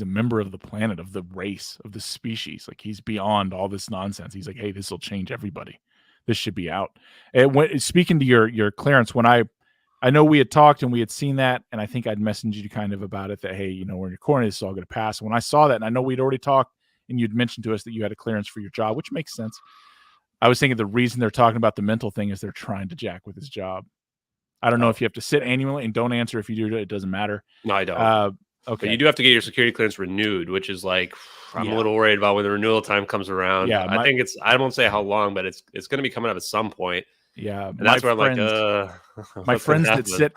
member of the planet, of the race, of the species. Like, he's beyond all this nonsense. He's like, hey, this will change everybody. This should be out. And speaking to your clearance, when I know we had talked and we had seen that, and I think I'd messaged you kind of about it that, hey, we're in your corner, this is all going to pass. And when I saw that, and I know we'd already talked, and you'd mentioned to us that you had a clearance for your job, which makes sense. I was thinking the reason they're talking about the mental thing is they're trying to jack with his job. I don't know if you have to sit annually, and don't answer if you do. It doesn't matter. No, I don't. Okay. But you do have to get your security clearance renewed, which is like, I'm a little worried about when the renewal time comes around. Yeah, I think I won't say how long, but it's going to be coming up at some point. Yeah. And that's where I'm like, my friends that sit,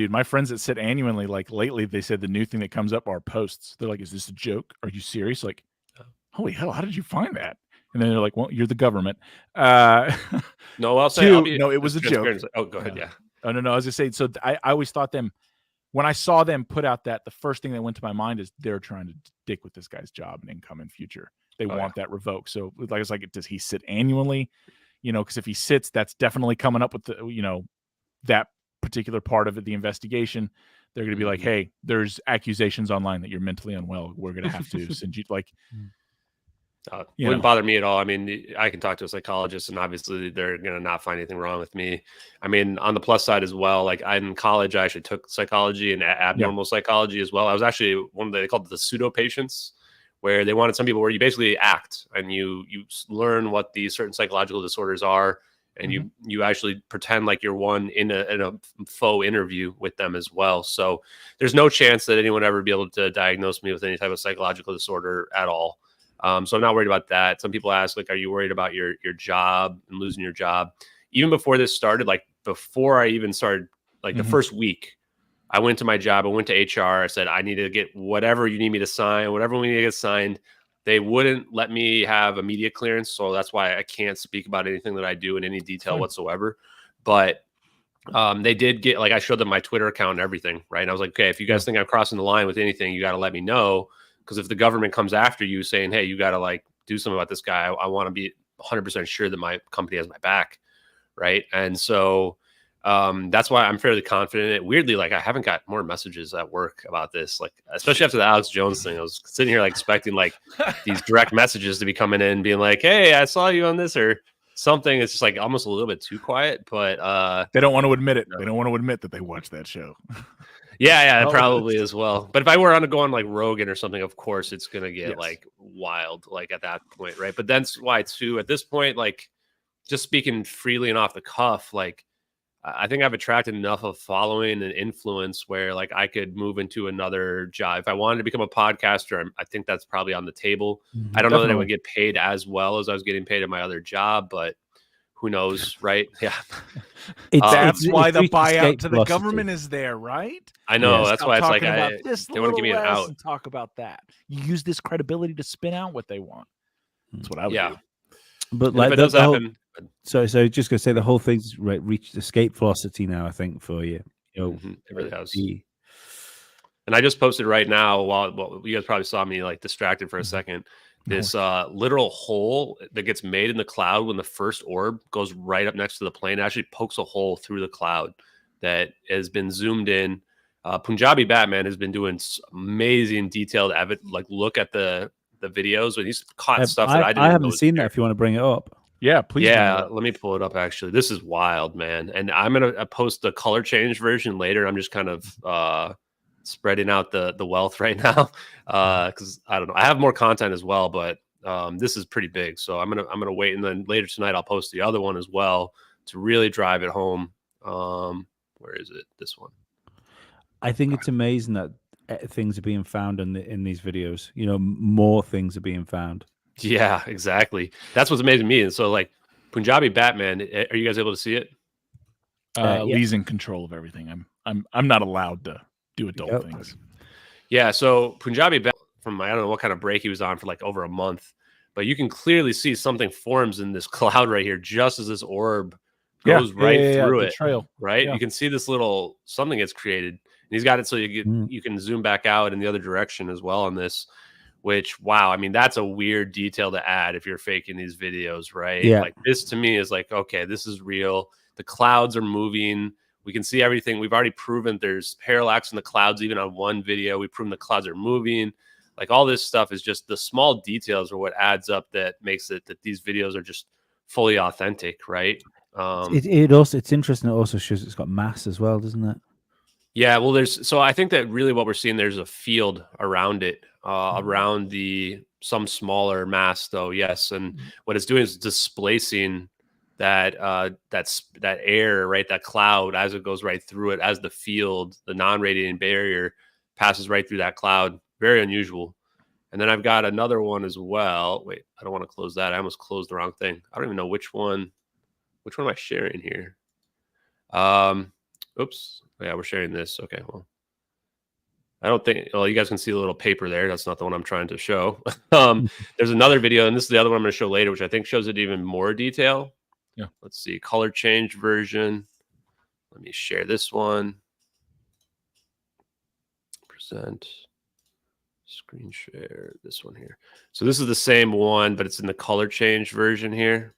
my friends that sit annually, like lately, they said the new thing that comes up are posts. They're like, is this a joke? Are you serious? Like, holy hell, how did you find that? And then they're like, well, you're the government. No, I'll say, no, it was a joke. Oh, go ahead. Yeah. Oh, no, I was just saying. So I always thought when I saw them put out that, the first thing that went to my mind is they're trying to dick with this guy's job and income in future. They want that revoked. So like, it's like, does he sit annually? Because if he sits, that's definitely coming up with the, that particular part of it, the investigation. They're going to be like, hey, there's accusations online that you're mentally unwell. We're going to have to send you wouldn't bother me at all. I mean, I can talk to a psychologist, and obviously they're going to not find anything wrong with me. I mean, on the plus side as well, like in college, I actually took psychology and abnormal psychology as well. I was actually they called it the pseudo patients, where they wanted some people where you basically act and you learn what these certain psychological disorders are. And you actually pretend like you're one in a faux interview with them as well. So there's no chance that anyone ever be able to diagnose me with any type of psychological disorder at all. So I'm not worried about that. Some people ask, like, are you worried about your job and losing your job? Even before this started, like before I even started, like the first week, I went to my job. I went to HR. I said, I need to get whatever you need me to sign, whatever we need to get signed. They wouldn't let me have a media clearance. So that's why I can't speak about anything that I do in any detail whatsoever. But they did get, like, I showed them my Twitter account and everything, right? And I was like, okay, if you guys think I'm crossing the line with anything, you got to let me know. Because if the government comes after you saying, hey, you got to like do something about this guy, I want to be 100% sure that my company has my back. Right. And so that's why I'm fairly confident in it. Weirdly, like, I haven't got more messages at work about this, like, especially after the Alex Jones thing. I was sitting here like expecting like these direct messages to be coming in being like, hey, I saw you on this or something. It's just like almost a little bit too quiet, but they don't want to admit it. They don't want to admit that they watched that show. Yeah, probably as well. But if I were to go on like Rogan or something, of course it's gonna get like wild, like at that point, right? But that's why too, at this point, like, just speaking freely and off the cuff, like, I think I've attracted enough of following and influence where like I could move into another job. If I wanted to become a podcaster, I think that's probably on the table. I don't know that I would get paid as well as I was getting paid at my other job, but who knows, right? Yeah. That's why the buyout to the government is there, right? I know. That's why it's like they want to give me an out. And talk about that. You use this credibility to spin out what they want. That's what I would do. But like, if it does happen. So just gonna say the whole thing's reached escape velocity now, I think, for you. It really has. And I just posted right now while you guys probably saw me like distracted for a second. This literal hole that gets made in the cloud when the first orb goes right up next to the plane, actually pokes a hole through the cloud that has been zoomed in. Punjabi Batman has been doing amazing detailed look at the videos when he's caught stuff that I haven't seen that. If you want to bring it up. Yeah, please. Yeah, let me pull it up. Actually, this is wild, man. And I'm gonna post the color change version later. I'm just kind of spreading out the wealth right now because I don't know. I have more content as well, but this is pretty big. So I'm gonna wait, and then later tonight I'll post the other one as well to really drive it home. Where is it? This one. I think it's amazing that things are being found in these videos. More things are being found. Yeah, exactly. That's what's amazing to me. And so, like, Punjabi Batman, are you guys able to see it? Lee's in control of everything. I'm not allowed to do adult things. Yeah. So Punjabi Batman, from I don't know what kind of break he was on for like over a month, but you can clearly see something forms in this cloud right here, just as this orb goes right through the it. trail. Right, Yeah. you can see this little something gets created, and he's got it so you can zoom back out in the other direction as well on this. Which, wow, I mean, that's a weird detail to add if you're faking these videos, right? Yeah. Like this to me is like, okay, this is real. The clouds are moving. We can see everything. We've already proven there's parallax in the clouds, even on one video. We've proven the clouds are moving. Like all this stuff is just the small details are what adds up that makes it that these videos are just fully authentic, right? It's interesting. It also shows it's got mass as well, doesn't it? Yeah, well, so I think that really what we're seeing there's a field around it, around some smaller mass, though. Yes, and what it's doing is displacing that air, right, that cloud as it goes right through it, as the field, the non-radiating barrier passes right through that cloud. Very unusual. And then I've got another one as well. Wait, I don't want to close that. I almost closed the wrong thing. I don't even know which one. Which one am I sharing here? Oops. Yeah, we're sharing this. Okay, well, I don't think. Well, you guys can see the little paper there. That's not the one I'm trying to show. There's another video, and this is the other one I'm going to show later, which I think shows it even more detail. Yeah. Let's see, color change version. Let me share this one. Present. Screen share. This one here. So this is the same one, but it's in the color change version here.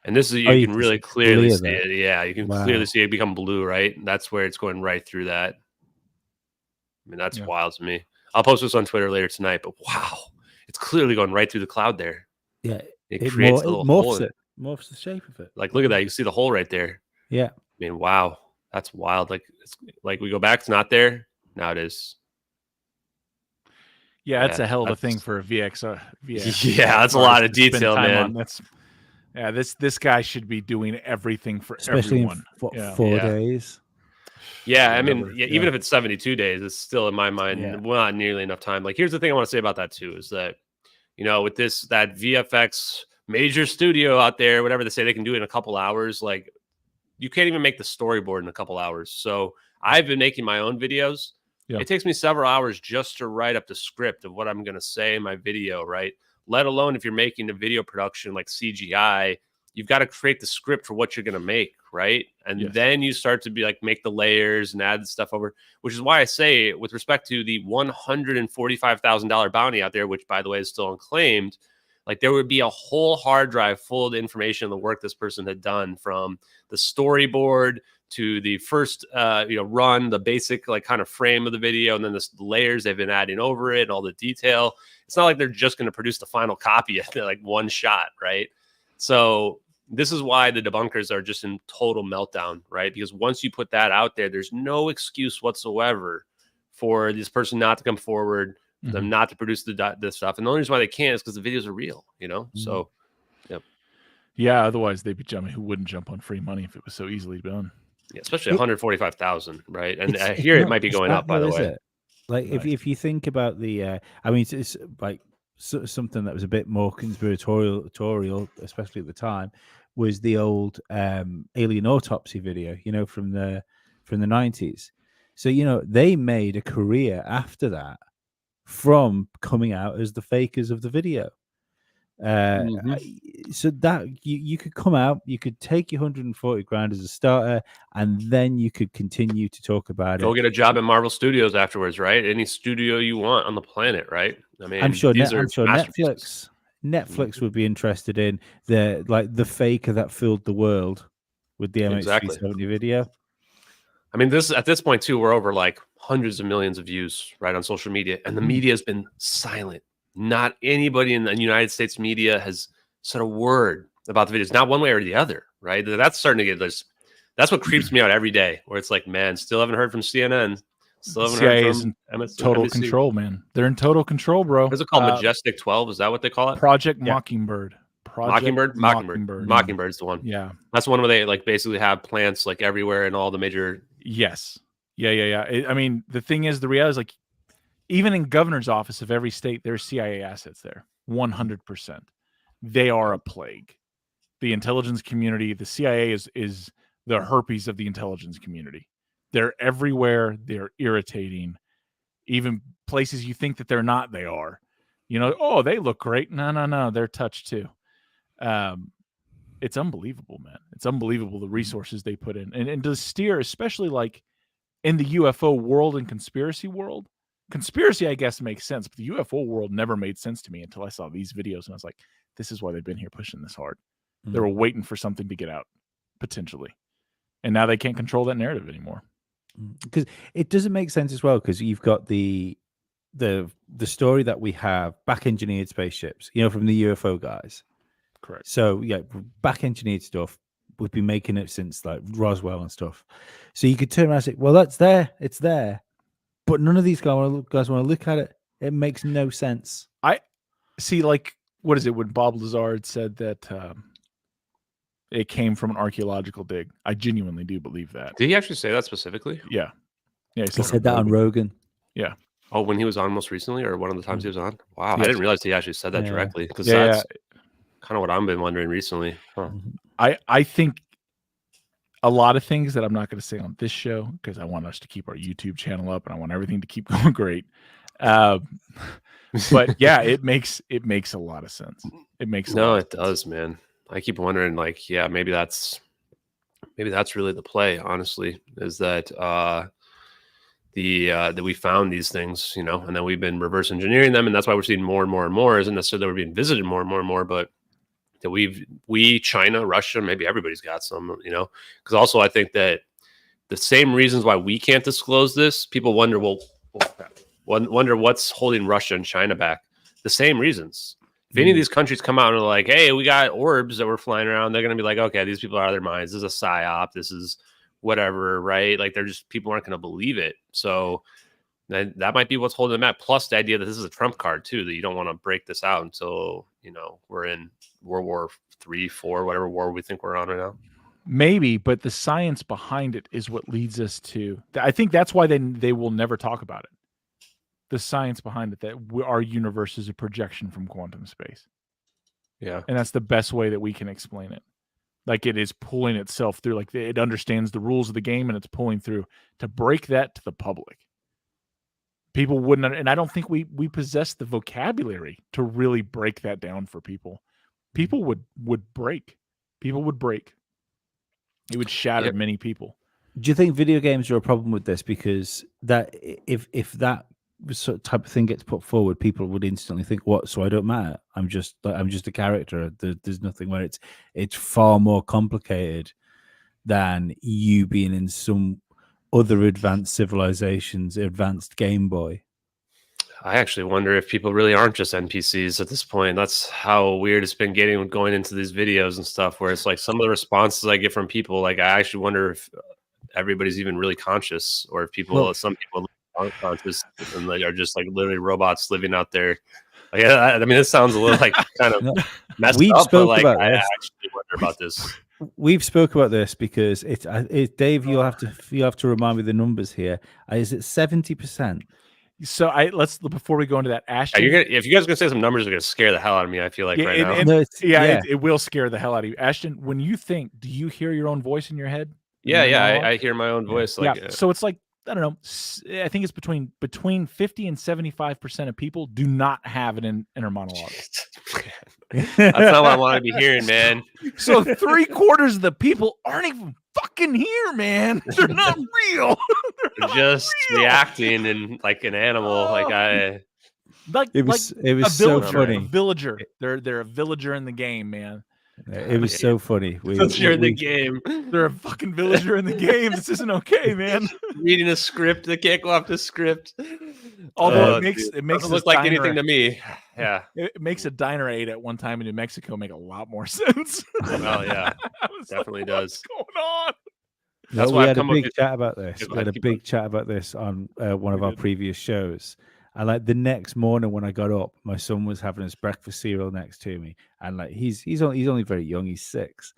And this is you can really clearly see it. Yeah, you can clearly see it become blue, right? That's where it's going right through that. I mean, that's wild to me. I'll post this on Twitter later tonight, but wow, it's clearly going right through the cloud there. Yeah, it creates a little hole. Morphs the shape of it. Like, look at that. You can see the hole right there. Yeah. I mean, wow, that's wild. Like, it's like we go back, it's not there. Now it is. Yeah, that's a hell of a thing for a VX. Yeah, that's a lot of detail, man. This guy should be doing everything for especially everyone. In 4 days. Yeah, I mean, even if it's 72 days, it's still in my mind not nearly enough time. Like, here's the thing I want to say about that too is that, with that VFX major studio out there, whatever they say they can do it in a couple hours, like you can't even make the storyboard in a couple hours. So I've been making my own videos. Yeah. It takes me several hours just to write up the script of what I'm going to say in my video, right? Let alone if you're making a video production like CGI, you've got to create the script for what you're going to make, right? And then you start to be like make the layers and add the stuff over, which is why I say with respect to the $145,000 bounty out there, which by the way is still unclaimed, like there would be a whole hard drive full of information on the work this person had done, from the storyboard to the first run, the basic like kind of frame of the video, and then the layers they've been adding over it and all the detail. It's not like they're just going to produce the final copy at like one shot, right? So this is why the debunkers are just in total meltdown, right? Because once you put that out there, there's no excuse whatsoever for this person not to come forward, for them not to produce this stuff. And the only reason why they can't is because the videos are real, So, yep. Yeah, otherwise they'd be jumping. Who wouldn't jump on free money if it was so easily done? Yeah, especially 145,000, right? And I hear it might be going up, by the way. Like if you think about the, I mean, it's like something that was a bit more conspiratorial, especially at the time, was the old alien autopsy video, from the 90s. So they made a career after that from coming out as the fakers of the video. So that you could come out, you could take your 140 grand as a starter, and then you could continue to talk about Go get a job at Marvel Studios afterwards, right? Any studio you want on the planet, right? I mean, I'm sure Netflix would be interested in the faker that filled the world with the MH370 video. I mean, at this point too, we're over like hundreds of millions of views, right, on social media, and the media has been silent. Not anybody in the United States media has said a word about the videos, not one way or the other, right? That's starting to get this. That's what creeps me out every day, where it's like, man, still haven't heard from CNN. Still haven't heard from MSNBC. Total control, man. They're in total control, bro. What is it called? Majestic 12? Is that what they call it? Project Mockingbird. Mockingbird's the one. Yeah. That's the one where they like basically have plants like everywhere in all the major. Yes. Yeah. I mean, the thing is, the reality is like, even in governor's office of every state, there's CIA assets there. 100%. They are a plague. The intelligence community, the CIA is the herpes of the intelligence community. They're everywhere. They're irritating. Even places you think that they're not, they are. Oh, they look great. No. They're touched too. it's unbelievable, man. It's unbelievable the resources they put in, and to steer, especially like in the UFO world and conspiracy world. Conspiracy, I guess, makes sense, but the UFO world never made sense to me until I saw these videos, and I was like, this is why they've been here pushing this hard. They were waiting for something to get out, potentially, and now they can't control that narrative anymore. Because it doesn't make sense as well, because you've got the story that we have back engineered spaceships, from the UFO guys. Correct. So yeah, back engineered stuff. We've been making it since like Roswell and stuff. So you could turn around and say, well, that's there, it's there. But none of these guys want to look at it. It makes no sense. I see, like, what is it when Bob Lazard said that it came from an archaeological dig? I genuinely do believe that. Did he actually say that specifically? Yeah. He said that on Rogan. Yeah. Oh, when he was on most recently, or one of the times he was on? Wow, Yes. I didn't realize he actually said that directly, because that's kind of what I've been wondering recently. Huh. I think a lot of things that I'm not going to say on this show, because I want us to keep our YouTube channel up and I want everything to keep going great. But yeah, it makes a lot of sense. It makes it does, man. I keep wondering, like, yeah, maybe that's really the play. Honestly, is that that we found these things, and then we've been reverse engineering them, and that's why we're seeing more and more and more. Isn't necessarily that we're being visited more and more and more, but that we China, Russia, maybe everybody's got some, because also I think that the same reasons why we can't disclose this, people wonder, wonder what's holding Russia and China back. The same reasons. If any of these countries come out and are like, hey, we got orbs that were flying around, they're going to be like, okay, these people are out of their minds. This is a psyop. This is whatever, right? Like, people aren't going to believe it. So that might be what's holding them back. Plus the idea that this is a trump card too, that you don't want to break this out until, we're in World War III, IV, whatever war we think we're on right now. Maybe, but the science behind it is what leads us to. I think that's why they will never talk about it. The science behind it, that our universe is a projection from quantum space. Yeah. And that's the best way that we can explain it. Like, it is pulling itself through, like it understands the rules of the game and it's pulling through. To break that to the public, people wouldn't, and I don't think we possess the vocabulary to really break that down for people. People would break. People would break. It would shatter many people. Do you think video games are a problem with this? Because that if that sort of type of thing gets put forward, people would instantly think, "What? So I don't matter. I'm just a character. There's nothing." Where it's far more complicated than you being in some other advanced civilization's advanced Game Boy. I actually wonder if people really aren't just NPCs at this point. That's how weird it's been getting going into these videos and stuff, where it's like some of the responses I get from people, like, I actually wonder if everybody's even really conscious, or if some people aren't conscious and are just like literally robots living out there. Like, I mean, this sounds a little like kind of messed up, but like, I actually wonder about this. We've spoke about this because it's Dave. You'll have to remind me the numbers here. Is it 70%? So let's, before we go into that, Ashton, if you guys are gonna say some numbers, are gonna scare the hell out of me. I feel like right now. It will scare the hell out of you. Ashton, when you think, do you hear your own voice in your head? I hear my own voice. Like, so it's like, I don't know. I think it's between 50 and 75% of people do not have an inner monologue. That's not what I want to be hearing, man. So 3/4 of the people aren't even fucking here, man. They're not real. They're just reacting and like an animal. It was so funny. A villager. They're a villager in the game, man. It was so funny. Villager in the game. They're a fucking villager in the game. This isn't okay, man. Reading a script. They can't go off the script. Although it makes look like anything to me. Yeah. It makes a diner aid at one time in New Mexico make a lot more sense. Well, yeah. Definitely does. What's going on? That's why we had a big chat about this. We had a big chat about this on one of our previous shows. And like the next morning when I got up, my son was having his breakfast cereal next to me, and like he's only very young, he's 6,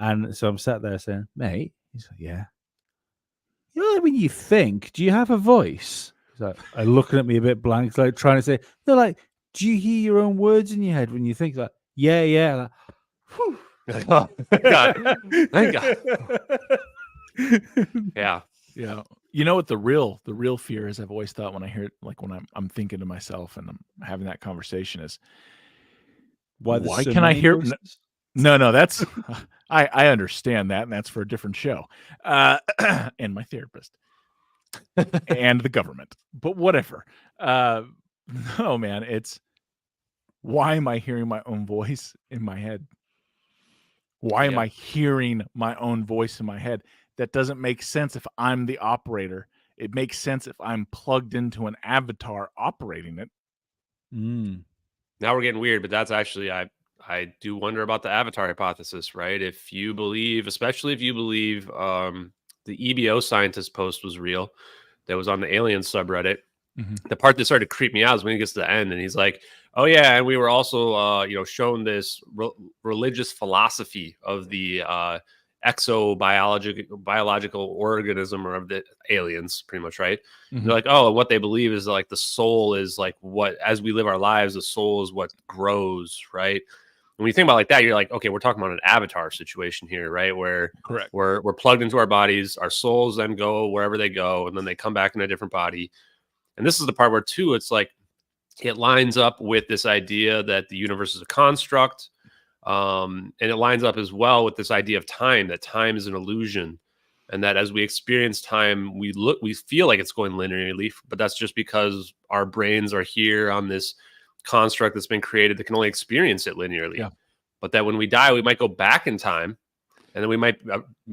and so I'm sat there saying, "Mate," he's like, "Yeah." You know, when you think, do you have a voice? He's like, looking at me a bit blank, like trying to say, "They're like, do you hear your own words in your head when you think?" Like, yeah. Like, whew. Oh, thank God. Yeah. Yeah. You know what the real fear is? I've always thought when I hear it, like when I'm thinking to myself and I'm having that conversation, is why can I hear? No, that's I understand that, and that's for a different show. And my therapist. And the government. But whatever. No, man, it's why am I hearing my own voice in my head? Why am I hearing my own voice in my head? That doesn't make sense if I'm the operator. It makes sense if I'm plugged into an avatar operating it. Now we're getting weird, but that's actually I do wonder about the avatar hypothesis, right? If you believe, especially if you believe the EBO scientist post was real, that was on the alien subreddit. The part that started to creep me out is when he gets to the end and he's like, "Oh yeah, and we were also shown this religious philosophy of the biological organism or of the aliens," pretty much, right? They're like, "Oh, what they believe is like the soul is like what, as we live our lives, the soul is what grows," right? And when you think about it like that, you're like, okay, we're talking about an avatar situation here, right? Where Correct. we're plugged into our bodies, our souls then go wherever they go, and then they come back in a different body. And this is the part where, too, it's like it lines up with this idea that the universe is a construct. And it lines up as well with this idea of time, that time is an illusion. And that as we experience time, we feel like it's going linearly, but that's just because our brains are here on this construct that's been created that can only experience it linearly. Yeah. But that when we die, we might go back in time, and then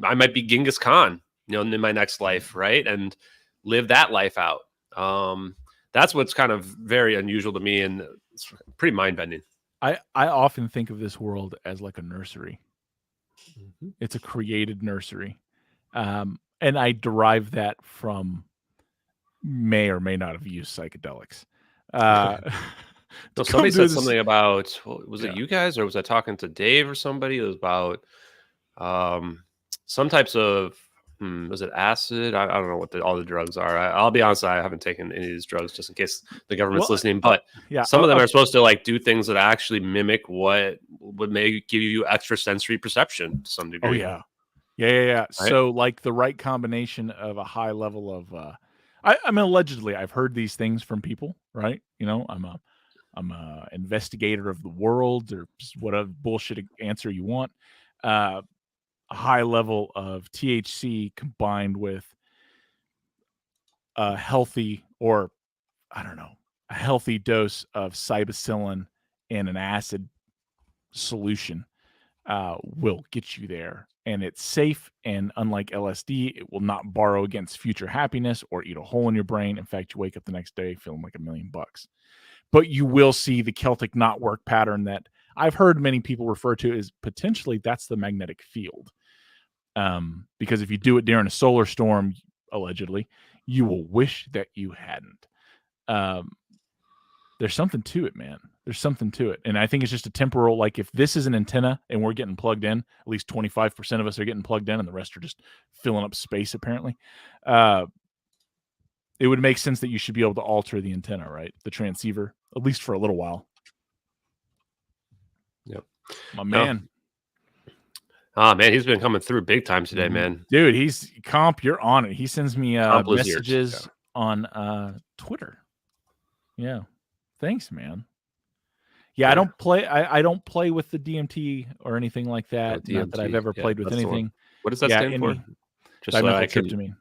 I might be Genghis Khan, in my next life, right? And live that life out. That's what's kind of very unusual to me, and it's pretty mind-bending. I often think of this world as like a nursery. It's a created nursery. And I derive that from may or may not have used psychedelics. So somebody said something about, was it you guys, or was I talking to Dave or somebody? It was about some types of, was it acid? I don't know what all the drugs are. I'll be honest, I haven't taken any of these drugs just in case the government's listening. But some of them are supposed to like do things that actually mimic what would maybe give you extrasensory perception to some degree. Oh yeah. Right? So like the right combination of a high level of, I mean, allegedly, I've heard these things from people, right? I'm a investigator of the world, or whatever bullshit answer you want. A high level of THC combined with a healthy, or a healthy dose of psilocybin in an acid solution will get you there. And it's safe, and unlike LSD, it will not borrow against future happiness or eat a hole in your brain. In fact, you wake up the next day feeling like $1 million. But you will see the Celtic knotwork pattern that I've heard many people refer to as potentially that's the magnetic field. Because if you do it during a solar storm, allegedly, you will wish that you hadn't. There's something to it, man. There's something to it. And I think it's just a temporal, like if this is an antenna and we're getting plugged in, at least 25% of us are getting plugged in and the rest are just filling up space, apparently. It would make sense that you should be able to alter the antenna, right? The transceiver, at least for a little while. Yep. My man. Ah, man, he's been coming through big time today, man. Dude, you're on it. He sends me messages on Twitter. Yeah. Thanks, man. Yeah, I don't play with the DMT or anything like that. Not that I've ever played with anything. What does that stand for? Just dimethyltryptamine.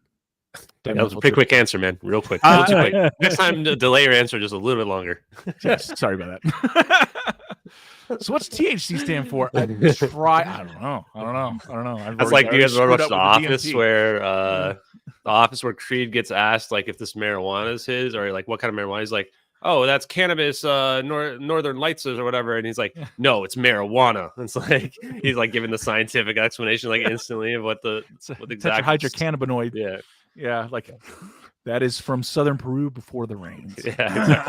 That was a pretty quick answer, man. Real quick. Next time, delay your answer just a little bit longer. Yes, sorry about that. So what's THC stand for? I don't know. That's like you guys ever watched The Office, where the Office where Creed gets asked like if this marijuana is his, or like what kind of marijuana. He's like, oh, that's cannabis, Northern Lights or whatever, and he's like, no, it's marijuana. It's like he's like giving the scientific explanation like instantly of what the exact tetrahydrocannabinoid. Yeah, like that is from southern Peru before the rains. Yeah.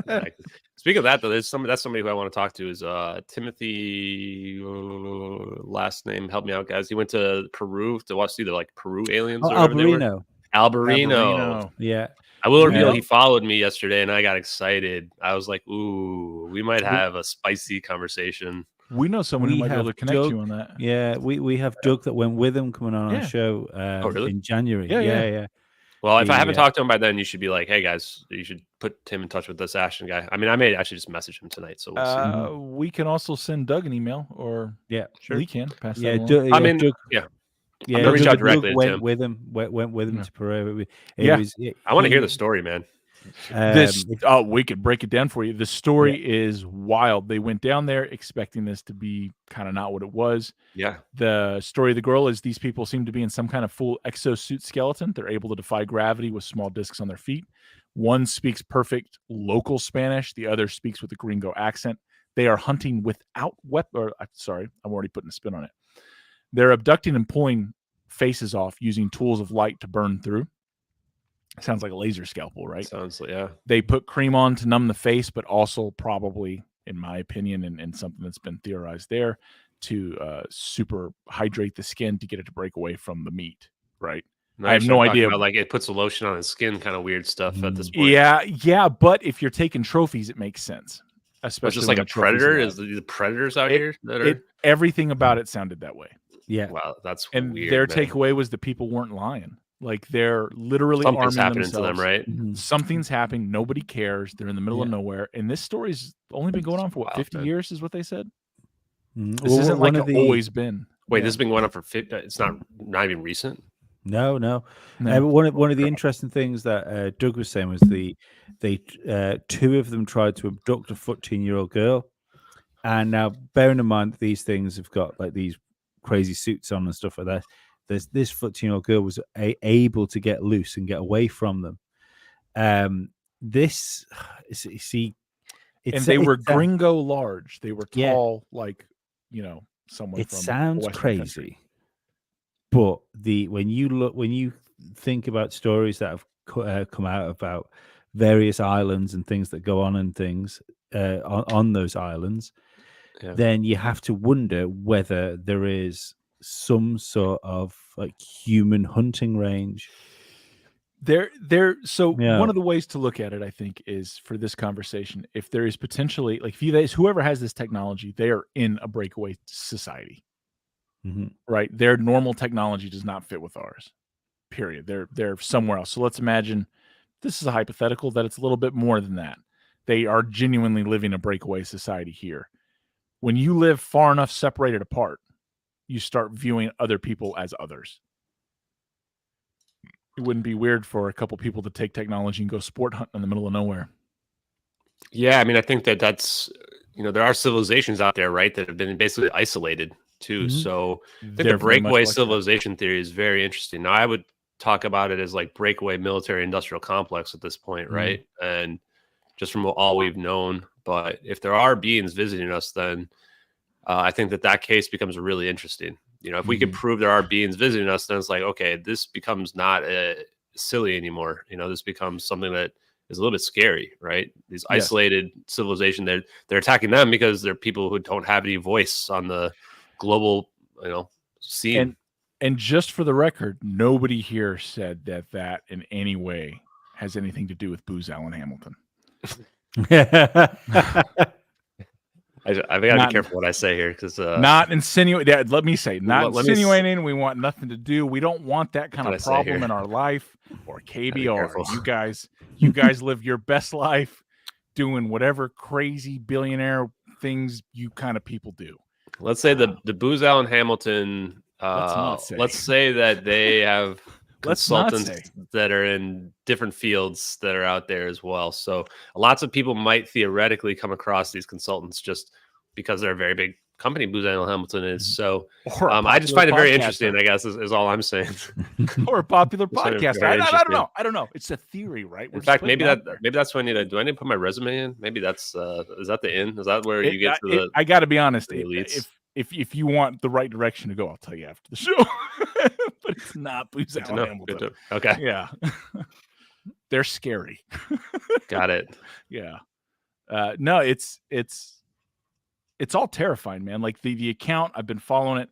Exactly. Speaking of that, though, that's somebody who I want to talk to is Timothy. Last name, help me out, guys. He went to Peru to see the like Peru aliens. Oh, Alberino. Yeah. I will reveal he followed me yesterday, and I got excited. I was like, "Ooh, we might have a spicy conversation." We know someone who might be able to connect you on that. Yeah, we have Doug that went with him coming on our show really? in January. Yeah. Well, Well, if I haven't talked to him by then, you should be like, hey guys, you should put him in touch with this Ashton guy. I mean, I may actually just message him tonight. So we'll see. We can also send Doug an email, or Sure. Lee can pass Yeah, that along. I mean, Doug, yeah. yeah. I'm gonna reach out directly to went Tim. with him. Went with him to Pereira. I want to hear the story, man. We could break it down for you. The story is wild. They went down there expecting this to be kind of not what it was. Yeah. The story of the girl is these people seem to be in some kind of full exosuit skeleton. They're able to defy gravity with small discs on their feet. One speaks perfect local Spanish. The other speaks with a gringo accent. They are hunting without weapon. Sorry, I'm already putting a spin on it. They're abducting and pulling faces off using tools of light to burn through. Sounds like a laser scalpel, right? Sounds like, yeah. They put cream on to numb the face, but also probably, in my opinion, and something that's been theorized there, to super hydrate the skin to get it to break away from the meat, right? I have no idea. Like it puts a lotion on his skin, kind of weird stuff at this point. Yeah, but if you're taking trophies, it makes sense. Especially just like a predator. Is the predators out here that are everything about it sounded that way. Yeah. Wow, that's and weird. Their takeaway was the people weren't lying. Like they're literally something's arming happening themselves. to them, right? Mm-hmm. Something's happening. Nobody cares. They're in the middle of nowhere, and this story's only been going on for 50 years, is what they said. This isn't like it's always been. Wait, this has been going on for 50. It's not even recent. No. One of the interesting things that Doug was saying was two of them tried to abduct a 14-year-old girl, and now bearing in mind that these things have got like these crazy suits on and stuff like that. This 14-year-old girl was able to get loose and get away from them. And they were gringo large. They were tall, like someone. It sounds Western crazy, country. but when you think about stories that have come out about various islands and things that go on and things on those islands, then you have to wonder whether there is some sort of like human hunting range. One of the ways to look at it, I think, is for this conversation, if there is potentially like whoever has this technology, they are in a breakaway society, right? Their normal technology does not fit with ours, period. They're somewhere else. So let's imagine this is a hypothetical that it's a little bit more than that. They are genuinely living a breakaway society here. When you live far enough separated apart, you start viewing other people as others. It wouldn't be weird for a couple people to take technology and go sport hunting in the middle of nowhere. Yeah, I mean, I think that's, there are civilizations out there, right, that have been basically isolated too. So I think the breakaway civilization theory is very interesting. Now, I would talk about it as like breakaway military industrial complex at this point, right? And just from all we've known. But if there are beings visiting us, then I think that case becomes really interesting. If we could prove there are beings visiting us, then it's like, okay, this becomes not silly anymore. This becomes something that is a little bit scary, right? These isolated civilization, they're attacking them because they're people who don't have any voice on the global, scene. And just for the record, nobody here said that in any way has anything to do with Booz Allen Hamilton. I gotta be careful what I say here, because not insinuating. Let me say, not insinuating. We want nothing to do. We don't want that kind of problem in our life or KBR. You guys live your best life, doing whatever crazy billionaire things you kind of people do. Let's say the Booz Allen Hamilton. Let's say that they have consultants that are in different fields that are out there as well. So lots of people might theoretically come across these consultants just because they're a very big company. Booz Allen Hamilton is. So I just find it very interesting, I guess, is all I'm saying. Or a popular podcast. I don't know. It's a theory, right? In fact, maybe that's what I need. Do I need to put my resume in? Maybe that's is that the end? Is that where you get to the? I got to be honest. Elites? If you want the right direction to go, I'll tell you after the show. But it's not Booz Allen Hamilton. Okay. Yeah. They're scary. Got it. Yeah. No, it's all terrifying, man. Like the account, I've been following it.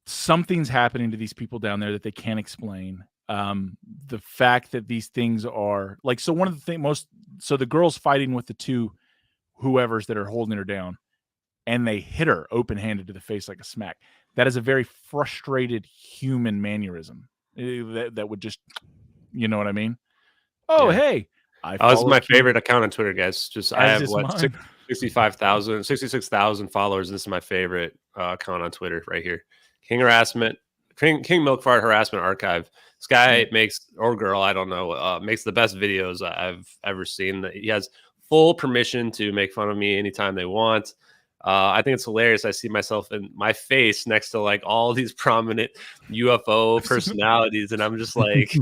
Something's happening to these people down there that they can't explain. The fact that these things are like, so one of the things the girl's fighting with the two whoever's that are holding her down, and they hit her open-handed to the face like a smack. That is a very frustrated human mannerism that would just You know what I mean? Oh, Yeah. hey, Oh, this is my followed you, favorite account on Twitter, guys. Just I as have is what mine. 66,000 followers. This is my favorite account on Twitter right here. King Milk Fart Harassment Archive. This guy makes, or girl, I don't know, makes the best videos I've ever seen. He has full permission to make fun of me anytime they want. I think it's hilarious. I see myself in my face next to like all these prominent UFO personalities, and I'm just like,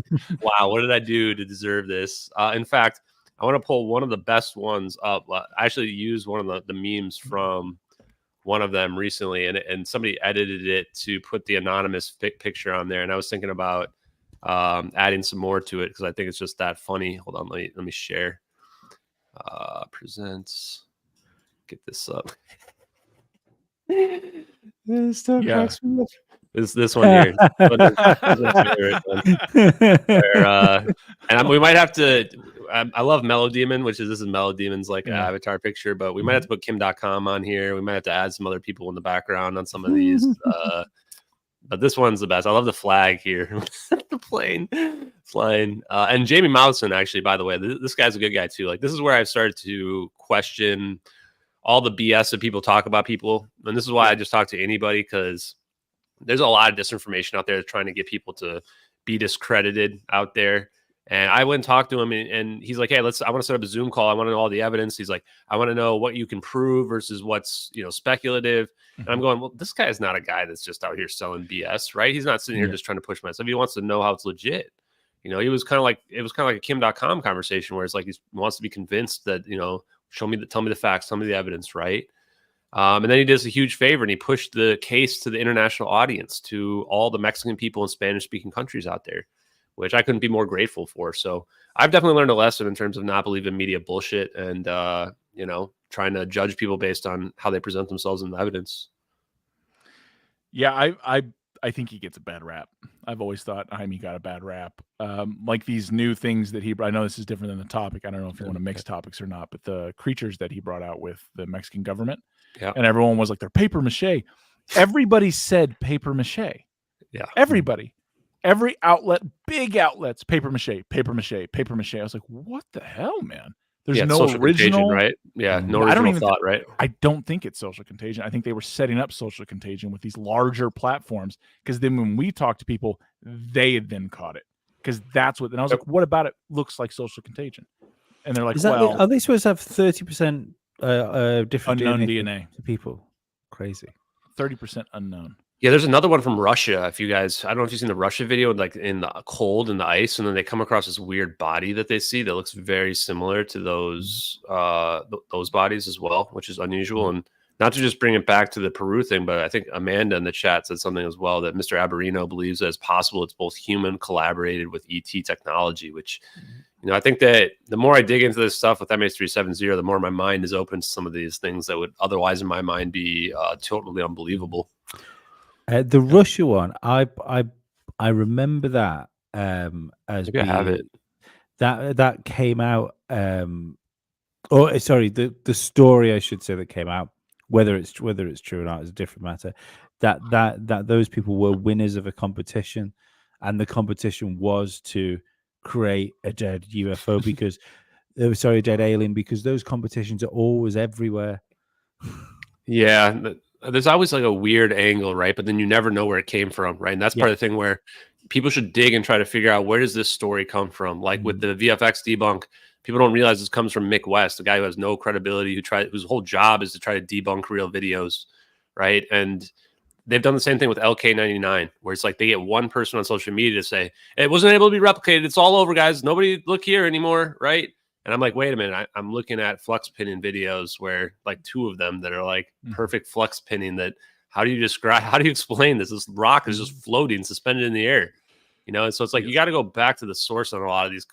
wow, what did I do to deserve this? In fact, I want to pull one of the best ones up. I actually used one of the memes from one of them recently, and somebody edited it to put the anonymous picture on there. And I was thinking about adding some more to it because I think it's just that funny. Hold on, let me share. Presents. Get this up. This stuff cracks me up. This one here. This is my favorite one. And we might have to. I love Mellow Demon, this is Mellow Demon's like avatar picture, but we might have to put Kim.com on here. We might have to add some other people in the background on some of these. But this one's the best. I love the flag here, the plane flying, and Jamie Mousen. Actually, by the way, this guy's a good guy too. Like this is where I've started to question all the BS that people talk about people, and this is why I just talk to anybody because there's a lot of disinformation out there trying to get people to be discredited out there. And I went and talked to him, and he's like, "Hey, I want to set up a Zoom call. I want to know all the evidence." He's like, "I want to know what you can prove versus what's speculative." And I'm going, "Well, this guy is not a guy that's just out here selling BS, right? He's not sitting here just trying to push myself. He wants to know how it's legit." He was kind of like a Kim.com conversation where it's like he wants to be convinced that tell me the facts, tell me the evidence, right? And then he does a huge favor and he pushed the case to the international audience, to all the Mexican people in Spanish-speaking countries out there, which I couldn't be more grateful for. So I've definitely learned a lesson in terms of not believing media bullshit and, trying to judge people based on how they present themselves in the evidence. Yeah, I think he gets a bad rap. I've always thought Jaime got a bad rap. Like these new things that I know this is different than the topic. I don't know if you want to mix topics or not, but the creatures that he brought out with the Mexican government, and everyone was like, they're paper mache. Everybody said paper mache. Yeah. Everybody. Every outlet, big outlets, paper mache, paper mache, paper mache. I was like, what the hell, man? There's no original, right? Yeah, no original thought, right? I don't think it's social contagion. I think they were setting up social contagion with these larger platforms because then when we talk to people, they had then caught it because that's what. And I was like, what about it looks like social contagion? And they're like, well, are they supposed to have 30% different unknown DNA to people? Crazy. 30% unknown. Yeah, there's another one from Russia. If you guys, I don't know if you've seen the Russia video, like in the cold and the ice, and then they come across this weird body that they see that looks very similar to those bodies as well, which is unusual. And not to just bring it back to the Peru thing, but I think Amanda in the chat said something as well that Mr. Abarino believes that it's possible it's both human collaborated with ET technology, which, I think that the more I dig into this stuff with MH370, the more my mind is open to some of these things that would otherwise in my mind be totally unbelievable. The Russia one, I remember that as I have it. That came out. The story I should say that came out. Whether it's true or not is a different matter. That those people were winners of a competition, and the competition was to create a dead UFO because a dead alien, because those competitions are always everywhere. Yeah. There's always like a weird angle, right? But then you never know where it came from, right? And that's part of the thing where people should dig and try to figure out where does this story come from? Like with the VFX debunk, people don't realize this comes from Mick West, a guy who has no credibility, whose whole job is to try to debunk real videos, right? And they've done the same thing with LK99, where it's like they get one person on social media to say, it wasn't able to be replicated. It's all over, guys. Nobody look here anymore, right? And I'm like, wait a minute, I'm looking at flux pinning videos where like two of them that are like perfect flux pinning that how do you explain this? This rock is just floating, suspended in the air, And so it's like, you got to go back to the source on a lot of these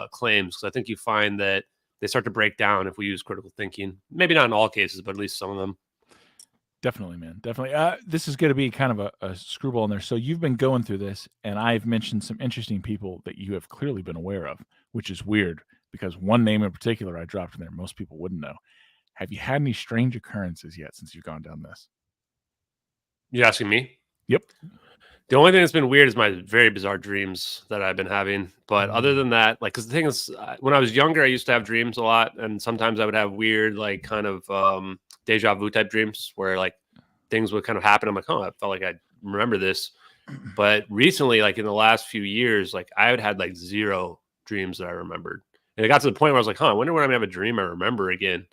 claims. Cause I think you find that they start to break down if we use critical thinking, maybe not in all cases, but at least some of them. Definitely, man. Definitely. This is going to be kind of a screwball in there. So you've been going through this and I've mentioned some interesting people that you have clearly been aware of, which is weird. Because one name in particular I dropped in there, most people wouldn't know. Have you had any strange occurrences yet since you've gone down this? You asking me? Yep. The only thing that's been weird is my very bizarre dreams that I've been having. But other than that, like, because the thing is, when I was younger, I used to have dreams a lot, and sometimes I would have weird, like, kind of deja vu type dreams where like things would kind of happen. I'm like, oh, I felt like I remember this. But recently, like in the last few years, like I had like 0 dreams that I remembered, and it got to the point where I was like, I wonder when I'm gonna have a dream I remember again.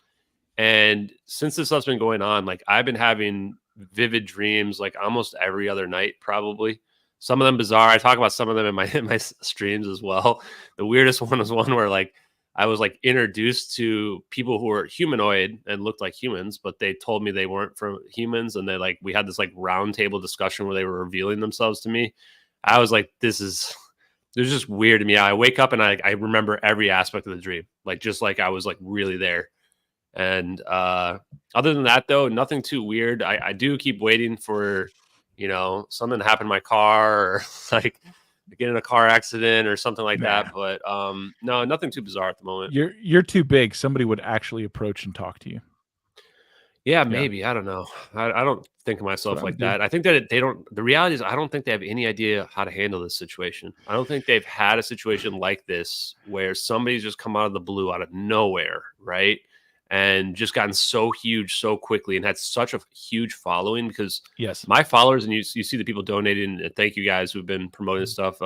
And since this stuff's been going on, like I've been having vivid dreams like almost every other night, probably. Some of them bizarre. I talk about some of them in my streams as well. The weirdest one was one where like I was like introduced to people who were humanoid and looked like humans, but they told me they weren't from humans, and we had this like round table discussion where they were revealing themselves to me. I was like, this is just weird to me. I wake up and I remember every aspect of the dream, like just like I was like really there. And other than that, though, nothing too weird. I do keep waiting for, something to happen in my car, or like get in a car accident or something like that. But no, nothing too bizarre at the moment. You're too big. Somebody would actually approach and talk to you. Yeah, maybe. I don't know. I don't think of myself like that. I think that they don't. The reality is, I don't think they have any idea how to handle this situation. I don't think they've had a situation like this where somebody's just come out of the blue, out of nowhere, right? And just gotten so huge so quickly and had such a huge following, because my followers, and you see the people donating, and thank you guys who've been promoting stuff.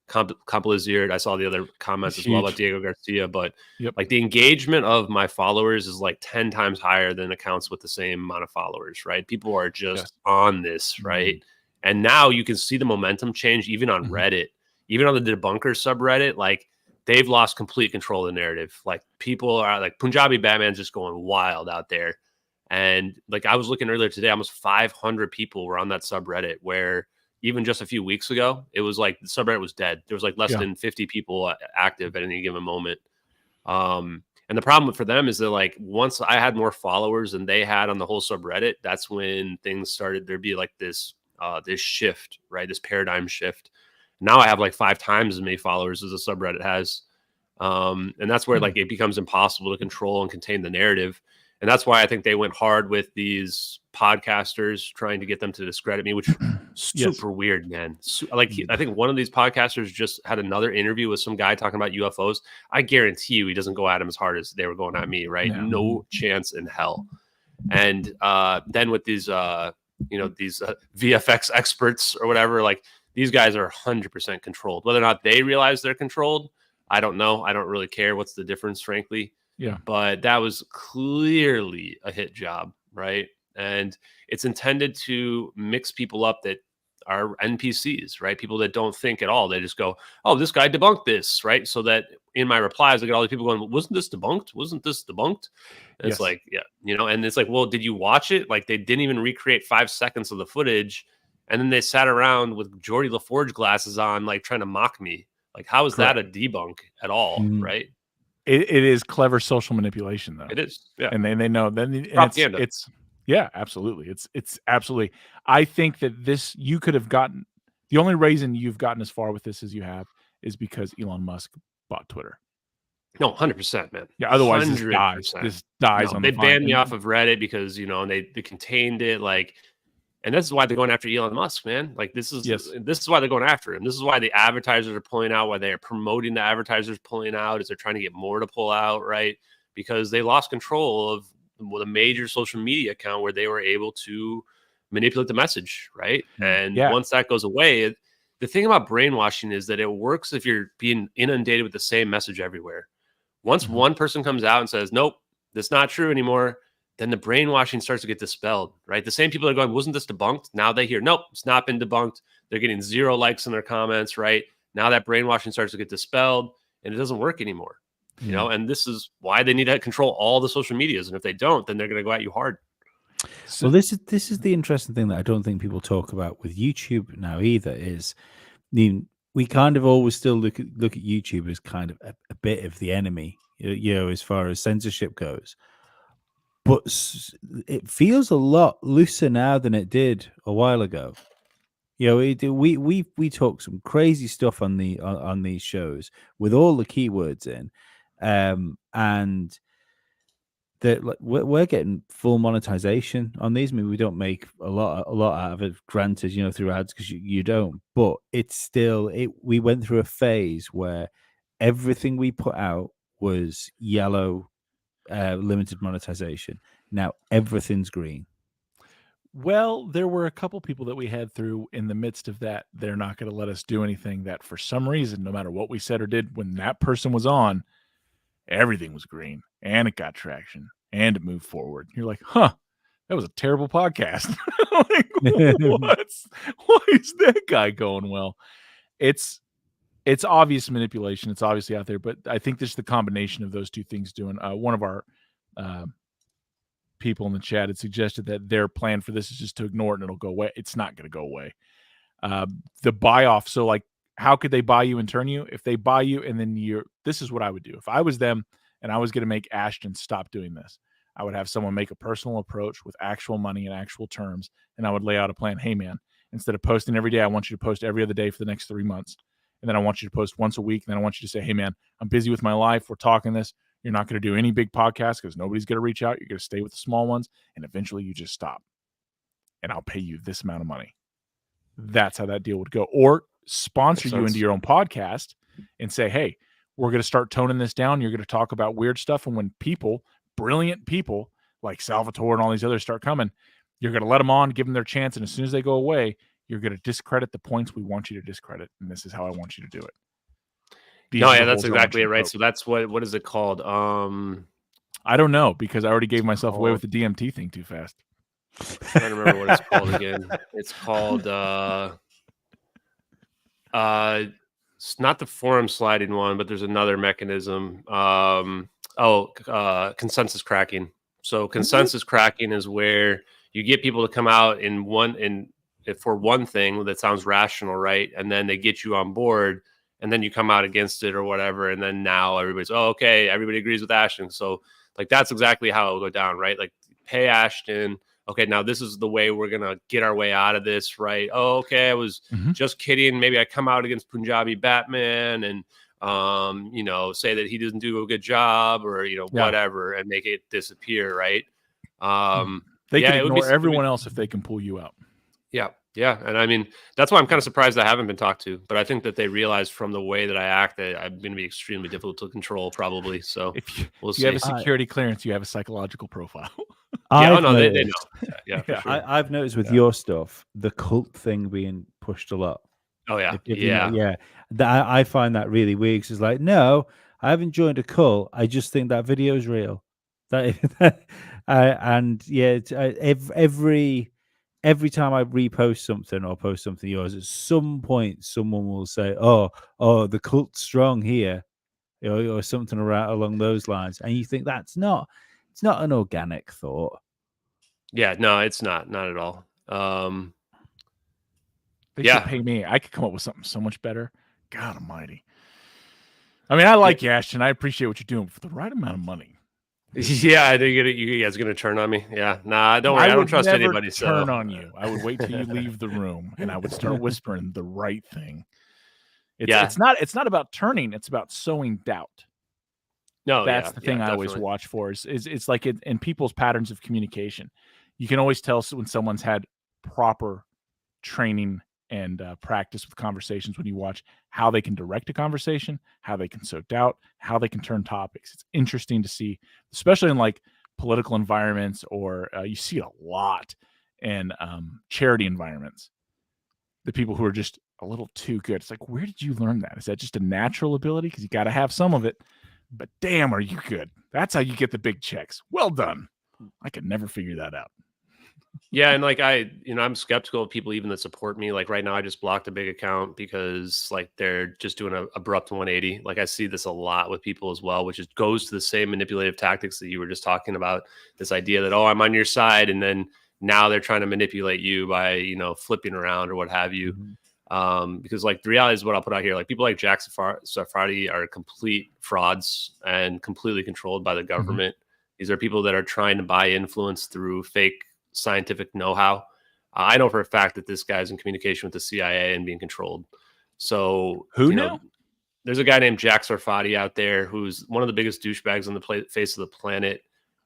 Compliziert, I saw the other comments as well about Diego Garcia, but like the engagement of my followers is like 10 times higher than accounts with the same amount of followers, right? People are just on this, right? And now you can see the momentum change even on Reddit, even on the debunker subreddit. Like, they've lost complete control of the narrative. Like, people are like, Punjabi Batman's just going wild out there. And like, I was looking earlier today, almost 500 people were on that subreddit, where even just a few weeks ago, it was like the subreddit was dead. There was like less than 50 people active at any given moment. And the problem for them is that like, once I had more followers than they had on the whole subreddit, that's when things started. There'd be like this shift, right? This paradigm shift. Now I have like 5 times as many followers as the subreddit has. And that's where like it becomes impossible to control and contain the narrative. And that's why I think they went hard with these podcasters, trying to get them to discredit me, which is super weird, man. I think one of these podcasters just had another interview with some guy talking about UFOs. I guarantee you he doesn't go at him as hard as they were going at me, right? No chance in hell. And then with these, these VFX experts or whatever, like, these guys are 100% controlled. Whether or not they realize they're controlled, I don't know. I don't really care. What's the difference, frankly? Yeah. But that was clearly a hit job, right? And it's intended to mix people up that are NPCs, right? People that don't think at all. They just go, oh, this guy debunked this, right? So that in my replies, I get all these people going, wasn't this debunked? Wasn't this debunked? And it's like, and it's like, well, did you watch it? Like, they didn't even recreate 5 seconds of the footage. And then they sat around with Geordie LaForge glasses on, like trying to mock me. Like, how is that a debunk at all, right? It is clever social manipulation, though. It is, yeah. And they know. Then propaganda. It's absolutely. It's absolutely. I think that this, you could have gotten, the only reason you've gotten as far with this as you have is because Elon Musk bought Twitter. No, 100%, man. Yeah, otherwise 100%. this dies on they the vine. banned me off of Reddit because, they contained it, like. And this is why they're going after Elon Musk, man. Like, this is why they're going after him. This is why the advertisers are pulling out, why they're promoting the advertisers pulling out, is they're trying to get more to pull out, right? Because they lost control of the major social media account where they were able to manipulate the message, right? And once that goes away, the thing about brainwashing is that it works if you're being inundated with the same message everywhere. Once one person comes out and says, nope, that's not true anymore, then the brainwashing starts to get dispelled, right? The same people are going, wasn't this debunked? Now they hear, nope, it's not been debunked. They're getting 0 likes in their comments, right? Now that brainwashing starts to get dispelled, and it doesn't work anymore, and this is why they need to control all the social medias. And if they don't, then they're going to go at you hard. So this is the interesting thing that I don't think people talk about with YouTube now either, is we kind of always still look at YouTube as kind of a bit of the enemy, as far as censorship goes. But it feels a lot looser now than it did a while ago. We talk some crazy stuff on these shows with all the keywords in, and that like, we're getting full monetization on these. I mean, we don't make a lot out of it, granted, you know, through ads, because you don't. But it's still we went through a phase where everything we put out was yellow, limited monetization. Now everything's green. Well, there were a couple people that we had through in the midst of that. They're not going to let us do anything that for some reason, no matter what we said or did, when that person was on, everything was green and it got traction and it moved forward. You're like, huh, that was a terrible podcast. Like, why is that guy going well? It's obvious manipulation. It's obviously out there, but I think this is the combination of those two things doing. One of our people in the chat had suggested that their plan for this is just to ignore it and it'll go away. It's not going to go away. The buy off. So like, how could they buy you and turn you? If they buy you and then this is what I would do. If I was them and I was going to make Ashton stop doing this, I would have someone make a personal approach with actual money and actual terms. And I would lay out a plan. Hey man, instead of posting every day, I want you to post every other day for the next 3 months. And then I want you to post once a week. And then I want you to say, hey man, I'm busy with my life. We're talking this. You're not going to do any big podcasts because nobody's going to reach out. You're going to stay with the small ones. And eventually you just stop. And I'll pay you this amount of money. That's how that deal would go. Or sponsor you into your own podcast and say, hey, we're going to start toning this down. You're going to talk about weird stuff. And when people, brilliant people like Salvatore and all these others start coming, you're going to let them on, give them their chance. And as soon as they go away, you're going to discredit the points we want you to discredit. And this is how I want you to do it. That's exactly it, right? So that's what is it called? I don't know, because I already gave myself away with the DMT thing too fast. I'm trying to remember what it's called again. It's called it's not the forum sliding one, but there's another mechanism. Consensus cracking. So consensus cracking is where you get people to come out for one thing that sounds rational, right? And then they get you on board. And then you come out against it or whatever. And then now everybody's, okay, everybody agrees with Ashton. So like, that's exactly how it will go down, right? Like, pay Ashton. Okay, now this is the way we're going to get our way out of this, right? Oh, okay, I was just kidding. Maybe I come out against Punjabi Batman and, say that he doesn't do a good job or, whatever, and make it disappear, right? They can ignore everyone else if they can pull you out. Yeah. Yeah. And I mean, that's why I'm kind of surprised I haven't been talked to, but I think that they realize from the way that I act that I'm going to be extremely difficult to control probably. So we'll see. You have a security clearance, you have a psychological profile. They know. Yeah, yeah. Sure. I've noticed with your stuff, the cult thing being pushed a lot. Oh yeah. I find that really weird. Because it's like, no, I haven't joined a cult. I just think that video is real. Every time I repost something or post something yours, at some point someone will say, "Oh, the cult's strong here," or something along those lines, and you think it's not an organic thought. Yeah, no, it's not at all. They should pay me. I could come up with something so much better. God Almighty. I mean, I like you, Ashton. I appreciate what you're doing for the right amount of money. Yeah, I think you guys are gonna turn on me. Yeah, nah, don't worry. I don't trust anybody. Turn on you. I would wait till you leave the room, and I would start whispering the right thing. It's not about turning. It's about sowing doubt. No, that's the thing I always watch for. It's like in people's patterns of communication. You can always tell when someone's had proper training and practice with conversations when you watch how they can direct a conversation, how they can sow doubt, how they can turn topics. It's interesting to see, especially in like political environments, or you see it a lot in charity environments. The people who are just a little too good. It's like, where did you learn that? Is that just a natural ability? Because you got to have some of it. But damn, are you good? That's how you get the big checks. Well done. I could never figure that out. Yeah, and like I'm skeptical of people even that support me. Like right now, I just blocked a big account because like they're just doing an abrupt 180. Like I see this a lot with people as well, which goes to the same manipulative tactics that you were just talking about. This idea that, oh, I'm on your side, and then now they're trying to manipulate you by flipping around or what have you. Because like the reality is what I'll put out here. Like people like Jack Safari are complete frauds and completely controlled by the government. These are people that are trying to buy influence through fake scientific know-how. I know for a fact that this guy's in communication with the CIA and being controlled. So there's a guy named Jack Sarfati out there who's one of the biggest douchebags on the face of the planet.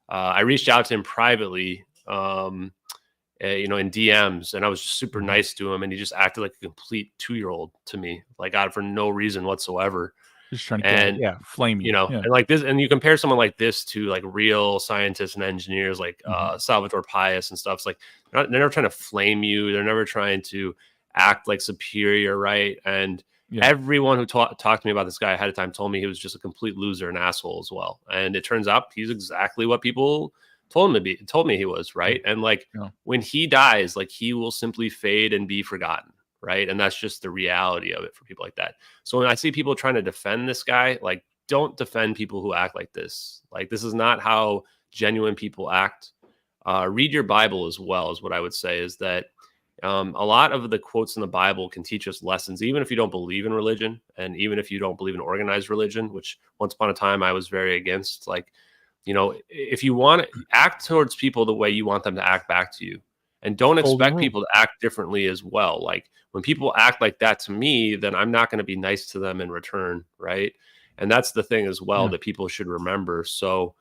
I reached out to him privately, you know, in DMs, and I was just super nice to him, and he just acted like a complete 2-year-old to me, like out for no reason whatsoever. Just trying to get, flame you. You know, and like this, and you compare someone like this to like real scientists and engineers like Salvatore Pais and stuff. It's like they're never trying to flame you. They're never trying to act like superior, right? And everyone who talked to me about this guy ahead of time told me he was just a complete loser and asshole as well. And it turns out he's exactly what people told me he was, right? And like when he dies, like he will simply fade and be forgotten, right? And that's just the reality of it for people like that. So when I see people trying to defend this guy, like don't defend people who act like this. Like this is not how genuine people act. Read your Bible as well, is what I would say, is that a lot of the quotes in the Bible can teach us lessons, even if you don't believe in religion, and even if you don't believe in organized religion, which once upon a time I was very against. Like, you know, if you want to act towards people the way you want them to act back to you, and don't expect people to act differently as well. Like when people act like that to me, then I'm not going to be nice to them in return, right? And that's the thing as well that people should remember. So,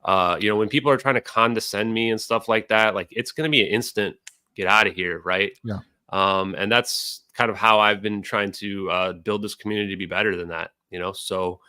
you know, when people are trying to condescend me and stuff like that, like it's going to be an instant get out of here, right? Yeah. And that's kind of how I've been trying to build this community to be better than that, you know? So,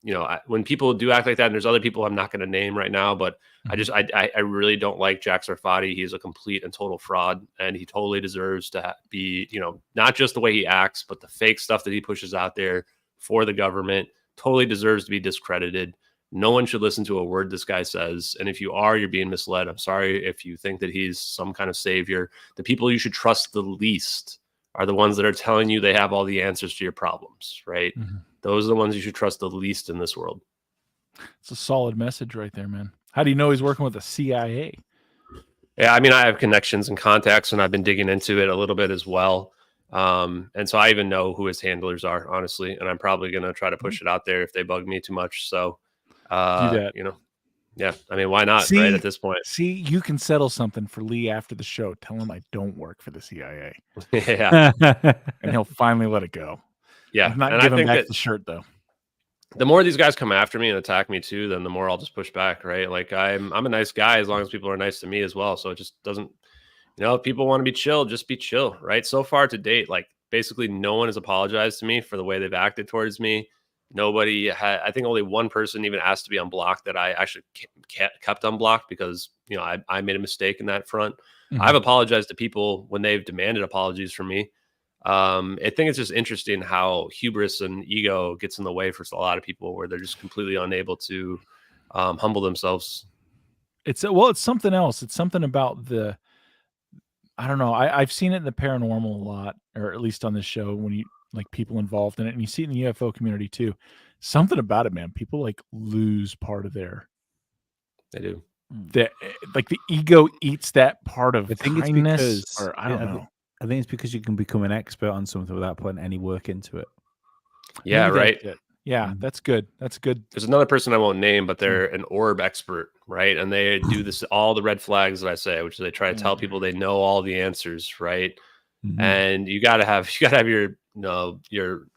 you know, when people do act like that, and there's other people I'm not going to name right now, but I really don't like Jack Sarfati. He's a complete and total fraud, and he totally deserves to be, you know, not just the way he acts, but the fake stuff that he pushes out there for the government totally deserves to be discredited. No one should listen to a word this guy says. And if you are, you're being misled. I'm sorry if you think that he's some kind of savior. The people you should trust the least are the ones that are telling you they have all the answers to your problems, right? Those are the ones you should trust the least in this world. It's a solid message right there, man. How do you know he's working with the CIA? Yeah, I mean, I have connections and contacts, and I've been digging into it a little bit as well. And so I even know who his handlers are, honestly, and I'm probably going to try to push it out there if they bug me too much. So, do that. you know, yeah, I mean, why not, right, at this point? See, you can settle something for Lee after the show. Tell him I don't work for the CIA. Yeah. And he'll finally let it go. Yeah. I'm not and giving I think back that the shirt, though. the more these guys come after me and attack me too, then the more I'll just push back, right? Like I'm a nice guy as long as people are nice to me as well. So it just doesn't, you know, if people want to be chill, just be chill, right? So far to date, like basically no one has apologized to me for the way they've acted towards me. Nobody had, I think only one person even asked to be unblocked that I actually kept unblocked because, you know, I made a mistake in that front. I've apologized to people when they've demanded apologies from me. I think it's just interesting how hubris and ego gets in the way for a lot of people where they're just completely unable to humble themselves. It's something else. It's something about I don't know. I've seen it in the paranormal a lot, or at least on this show when you like people involved in it, and you see it in the UFO community too. Something about it, man. People like lose part of their. They do. Like the ego eats that part of I think kindness, it's because, or I don't know. I think it's because you can become an expert on something without putting any work into it. Yeah, Maybe right. that's it. Yeah, that's good. That's good. There's another person I won't name, but they're an orb expert, right? And they do this, all the red flags that I say, which is they try to tell people they know all the answers, right? And you gotta have your, you know, your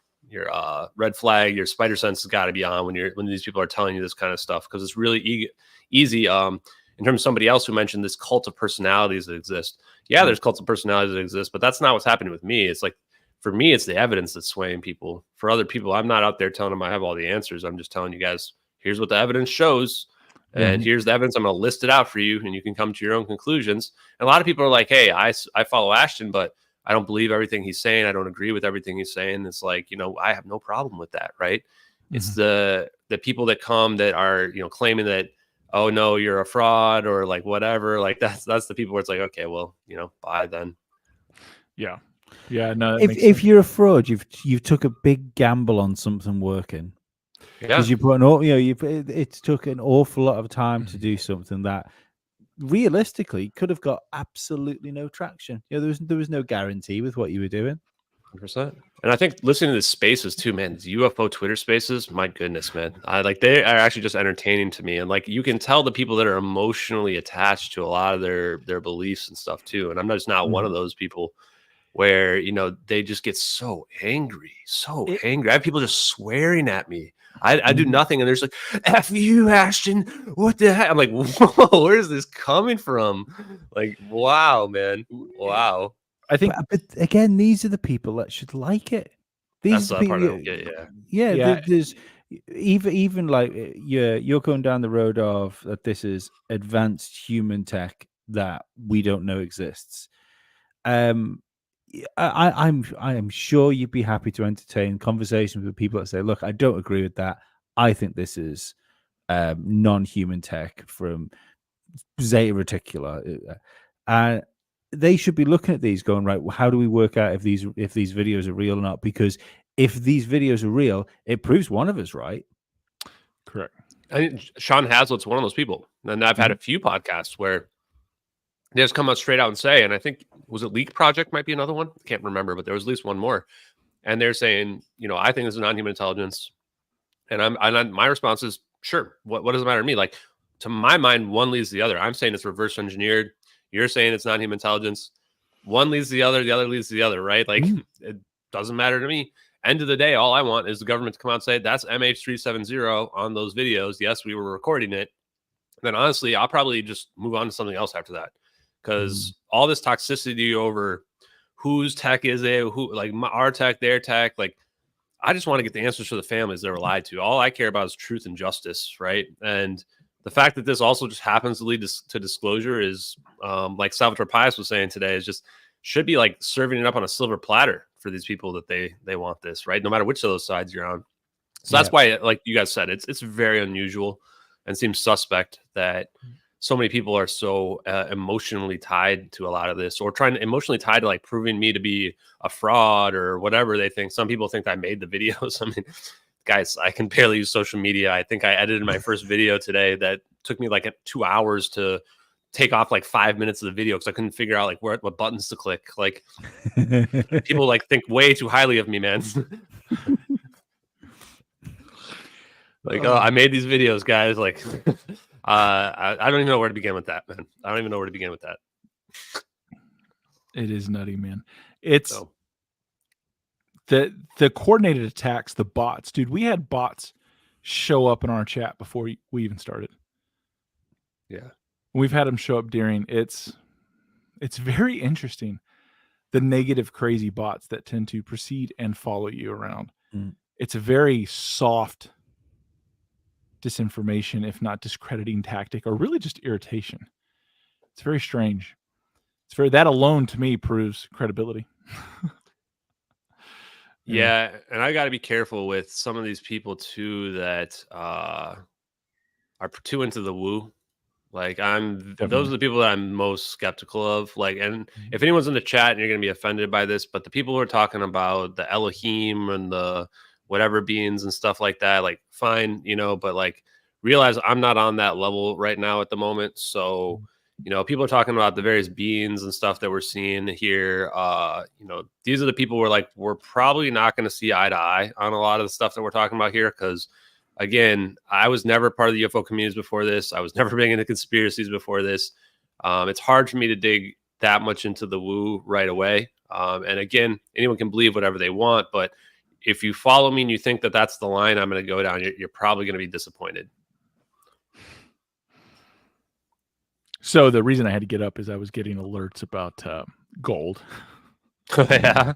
red flag, your spider sense has got to be on when these people are telling you this kind of stuff, because it's really easy. In terms of somebody else who mentioned this cult of personalities that exist. Yeah, there's cults of personalities that exist, but that's not what's happening with me. It's like, for me, it's the evidence that's swaying people. For other people, I'm not out there telling them I have all the answers. I'm just telling you guys, here's what the evidence shows. And here's the evidence. I'm going to list it out for you, and you can come to your own conclusions. And a lot of people are like, hey, I follow Ashton, but I don't believe everything he's saying. I don't agree with everything he's saying. It's like, you know, I have no problem with that, right? It's the people that come that are, you know, claiming that, oh no, you're a fraud or like whatever. Like that's the people where it's like, okay, well, you know, bye then. Yeah. Yeah. No. If you're a fraud, you've took a big gamble on something working. Because you put it took an awful lot of time to do something that realistically could have got absolutely no traction. You know, there was no guarantee with what you were doing. 100%. And I think listening to the spaces too, man, these UFO Twitter spaces, my goodness, man, they are actually just entertaining to me. And like, you can tell the people that are emotionally attached to a lot of their beliefs and stuff too. And I'm just not one of those people where, you know, they just get so angry. I have people just swearing at me I do nothing, and there's like, F you, Ashton. What the heck? I'm like, whoa, where is this coming from? Like, wow, man. Wow. I think, but again, these are the people that should like it. These That's are the the part I people. don't get, Yeah. There's even like you're going down the road of that. This is advanced human tech that we don't know exists. I'm sure you'd be happy to entertain conversations with people that say, look, I don't agree with that. I think this is non-human tech from Zeta Reticula. And they should be looking at these going, right, well, how do we work out if these videos are real or not? Because if these videos are real, it proves one of us right. correct. I think Sean Hazlitt's one of those people. And I've had a few podcasts where they just come out straight out and say, and I think, was it Leak Project might be another one? I can't remember, but there was at least one more. And they're saying, I think this is non-human intelligence. And my response is, sure. What does it matter to me? Like, to my mind, one leads the other. I'm saying it's reverse engineered. You're saying it's non-human intelligence. One leads the other leads the other, right? Like, it doesn't matter to me. End of the day, all I want is the government to come out and say, that's MH370 on those videos. Yes, we were recording it. And then honestly, I'll probably just move on to something else after that. Because all this toxicity over whose tech is it, who, like, our tech, their tech, like, I just want to get the answers for the families that were lied to. All I care about is truth and justice, right? And the fact that this also just happens to lead to disclosure is, like Salvatore Pius was saying today, is just should be like serving it up on a silver platter for these people that they want this, right? No matter which of those sides you're on. So that's why, like you guys said, it's very unusual and seems suspect that so many people are so emotionally tied to a lot of this, or trying to emotionally tied to like proving me to be a fraud or whatever they think. Some people think I made the videos. I mean, guys, I can barely use social media. I think I edited my first video today that took me like 2 hours to take off like 5 minutes of the video because I couldn't figure out like what buttons to click. Like, people like think way too highly of me, man. Like, oh, I made these videos, guys. Like, I don't even know where to begin with that, man. I don't even know where to begin with that. It is nutty, man. It's the coordinated attacks, the bots, dude. We had bots show up in our chat before we even started. Yeah, we've had them show up during. It's very interesting. The negative, crazy bots that tend to proceed and follow you around. It's a very soft disinformation, if not discrediting tactic, or really just irritation. It's very strange. It's very, that alone to me proves credibility. Yeah, and I got to be careful with some of these people too that are too into the woo. Like, those are the people that I'm most skeptical of. Like, and if anyone's in the chat and you're going to be offended by this, but the people who are talking about the Elohim and the whatever beings and stuff like that, like, fine, but like, realize I'm not on that level right now at the moment. So, people are talking about the various beings and stuff that we're seeing here. These are the people we're probably not going to see eye to eye on a lot of the stuff that we're talking about here. Cause again, I was never part of the UFO communities before this. I was never big into conspiracies before this. It's hard for me to dig that much into the woo right away. And again, anyone can believe whatever they want, but if you follow me and you think that that's the line I'm going to go down, you're probably going to be disappointed. So the reason I had to get up is I was getting alerts about gold. Yeah.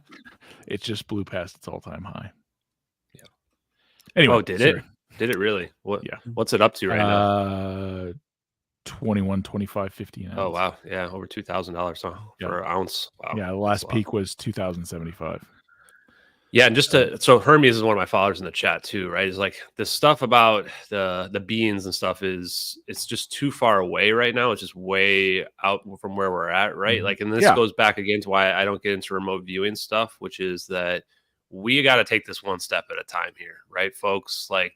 It just blew past its all-time high. Yeah. Anyway, did it? Did it really? What's it up to right now? 21, 25, 50 an ounce. Oh, wow. Yeah, over $2,000 for an ounce. Wow. Yeah, the last peak was 2,075. Yeah, and so Hermes is one of my followers in the chat too, right? It's like this stuff about the beans and stuff it's just too far away right now. It's just way out from where we're at, right? Like, and this goes back again to why I don't get into remote viewing stuff, which is that we got to take this one step at a time here, right, folks? Like,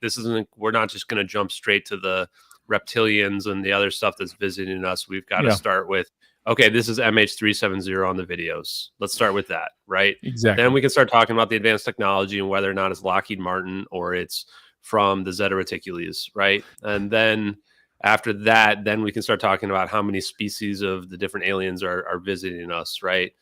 we're not just going to jump straight to the reptilians and the other stuff that's visiting us. We've got to start with, okay, this is MH370 on the videos. Let's start with that, right? Exactly. Then we can start talking about the advanced technology and whether or not it's Lockheed Martin or it's from the Zeta Reticules, right? And then after that, then we can start talking about how many species of the different aliens are visiting us, right?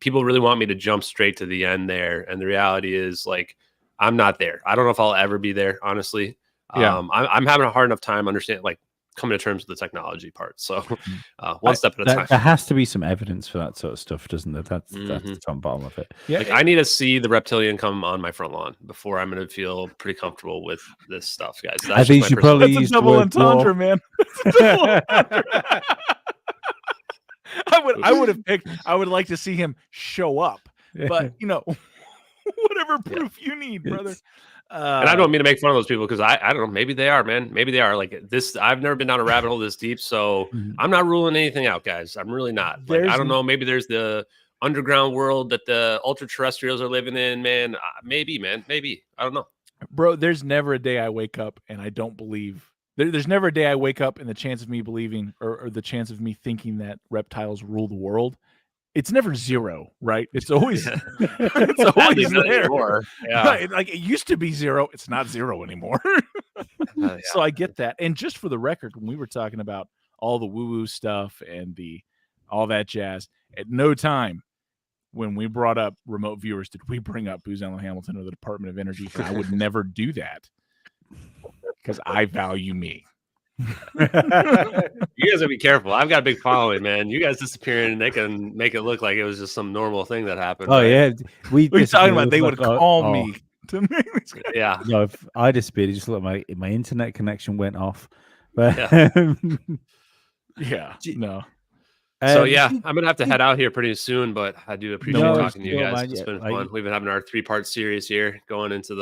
People really want me to jump straight to the end there. And the reality is, like, I'm not there. I don't know if I'll ever be there, honestly. Yeah. I'm having a hard enough time understanding, like, coming to terms with the technology part. So one step at a time. There has to be some evidence for that sort of stuff, doesn't there? That's the top bottom of it. Yeah, like, I need to see the reptilian come on my front lawn before I'm going to feel pretty comfortable with this stuff, guys. That's I think you probably that's use a double entendre, man. I would have picked. I would like to see him show up, but you know, whatever proof you need, brother. And I don't mean to make fun of those people because I don't know. Maybe they are, man. Maybe they are. Like this, I've never been down a rabbit hole this deep, so I'm not ruling anything out, guys. I'm really not. Like, I don't know. Maybe there's the underground world that the ultra terrestrials are living in, man. Maybe, man. Maybe. I don't know, bro. There's never a day I wake up and I don't believe. There's never a day I wake up and the chance of me believing or the chance of me thinking that reptiles rule the world. It's never zero, right? It's always it's always there. Yeah. Right? Like it used to be zero. It's not zero anymore. So I get that. And just for the record, when we were talking about all the woo-woo stuff and all that jazz, at no time when we brought up remote viewers did we bring up Booz Allen Hamilton or the Department of Energy. And I would never do that because I value me. You guys gotta be careful. I've got a big following, man. You guys disappearing and they can make it look like it was just some normal thing that happened. Oh, right? yeah. We're talking about they would call me to make this. Yeah. No, if I disappeared, it just looked like my internet connection went off. But yeah, no. So yeah, I'm gonna have to head out here pretty soon, but I do appreciate talking to you guys. It's been fun. We've been having our 3-part series here, going into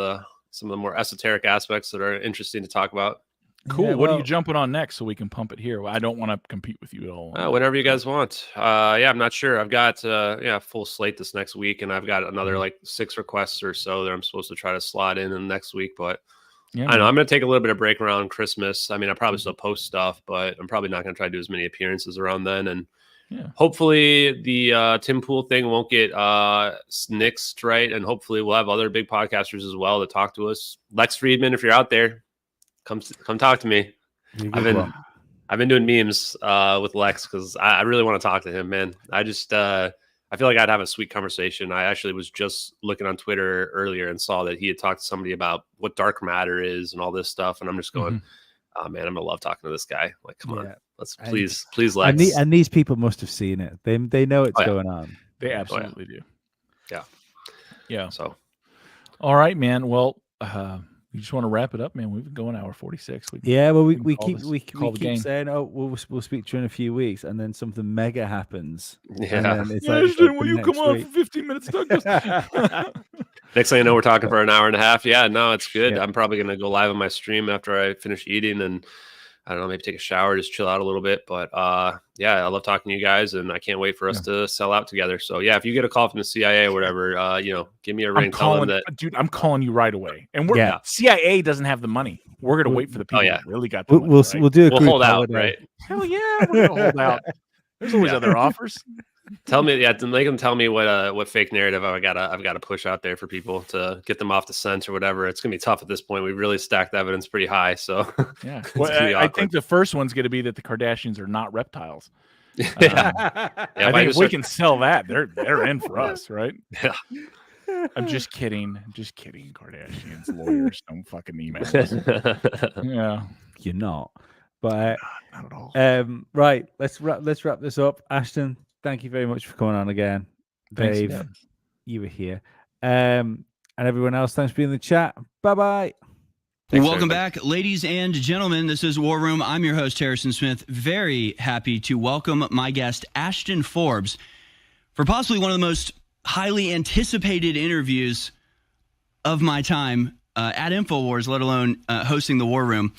some of the more esoteric aspects that are interesting to talk about. Cool. Yeah, what are you jumping on next so we can pump it here? I don't want to compete with you at all. Whenever you guys want. Yeah, I'm not sure. I've got a full slate this next week, and I've got another like 6 requests or so that I'm supposed to try to slot in the next week. But yeah, I know I'm going to take a little bit of break around Christmas. I mean, I probably still post stuff, but I'm probably not going to try to do as many appearances around then. And hopefully the Tim Pool thing won't get nixed, right? And hopefully we'll have other big podcasters as well to talk to us. Lex Friedman, if you're out there, come talk to me. I've been doing memes with Lex because I really want to talk to him, man. I just I feel like I'd have a sweet conversation. I actually was just looking on Twitter earlier and saw that he had talked to somebody about what dark matter is and all this stuff, and I'm just going, oh man, I'm gonna love talking to this guy. Like, come on, let's please, Lex. And these people must have seen it. They know it's going on. They absolutely do. Yeah. So, all right, man. Well, you just want to wrap it up, man. We've been going hour 46. Well, we keep saying, oh, we'll speak to you in a few weeks, and then something mega happens. Yeah. And it's Ashton, will you come on for 15 minutes, Douglas? Next thing I know, we're talking for an hour and a half. Yeah, no, it's good. I'm probably gonna go live on my stream after I finish eating, and I don't know, maybe take a shower, just chill out a little bit. But yeah, I love talking to you guys, and I can't wait for us to sell out together. So yeah, if you get a call from the CIA or whatever, give me a ring. Tell them that, dude, I'm calling you right away. And CIA doesn't have the money. We're gonna wait for the people that really got the money. We'll do. We'll hold out, right? Hell yeah, we're gonna hold out. There's always other offers. Tell me, make them tell me what fake narrative I've got to push out there for people to get them off the scent or whatever. It's gonna be tough at this point. We've really stacked evidence pretty high. So yeah, I think the first one's gonna be that the Kardashians are not reptiles. I think if we can sell that, they're in for us, right? Yeah. I'm just kidding. Kardashians, lawyers, don't fucking email us. Yeah, you're not. But not at all. Right, let's wrap this up. Ashton, thank you very much for coming on again. Thanks, Dave, man. You were here. And everyone else, thanks for being in the chat. Bye-bye. Welcome back, ladies and gentlemen. This is War Room. I'm your host, Harrison Smith. Very happy to welcome my guest, Ashton Forbes, for possibly one of the most highly anticipated interviews of my time at InfoWars, let alone hosting the War Room.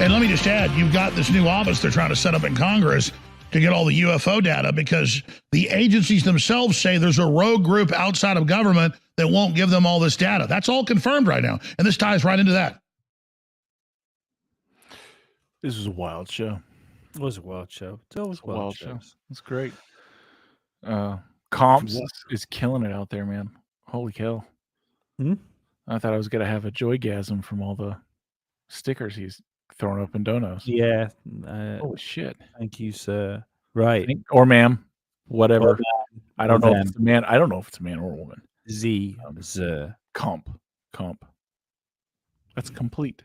And let me just add, you've got this new office they're trying to set up in Congress to get all the UFO data because the agencies themselves say there's a rogue group outside of government that won't give them all this data. That's all confirmed right now. And this ties right into that. This was a wild show. It was a wild show. It's always wild shows. It's great. Comps is killing it out there, man. Holy cow. Hmm? I thought I was going to have a joygasm from all the stickers he's throwing up in donos. Yeah. Holy shit. Thank you, sir. Right. Or ma'am. Whatever. Or man. I don't Or know them. if it's a man. I don't know if it's a man or a woman. Z. Comp. That's complete.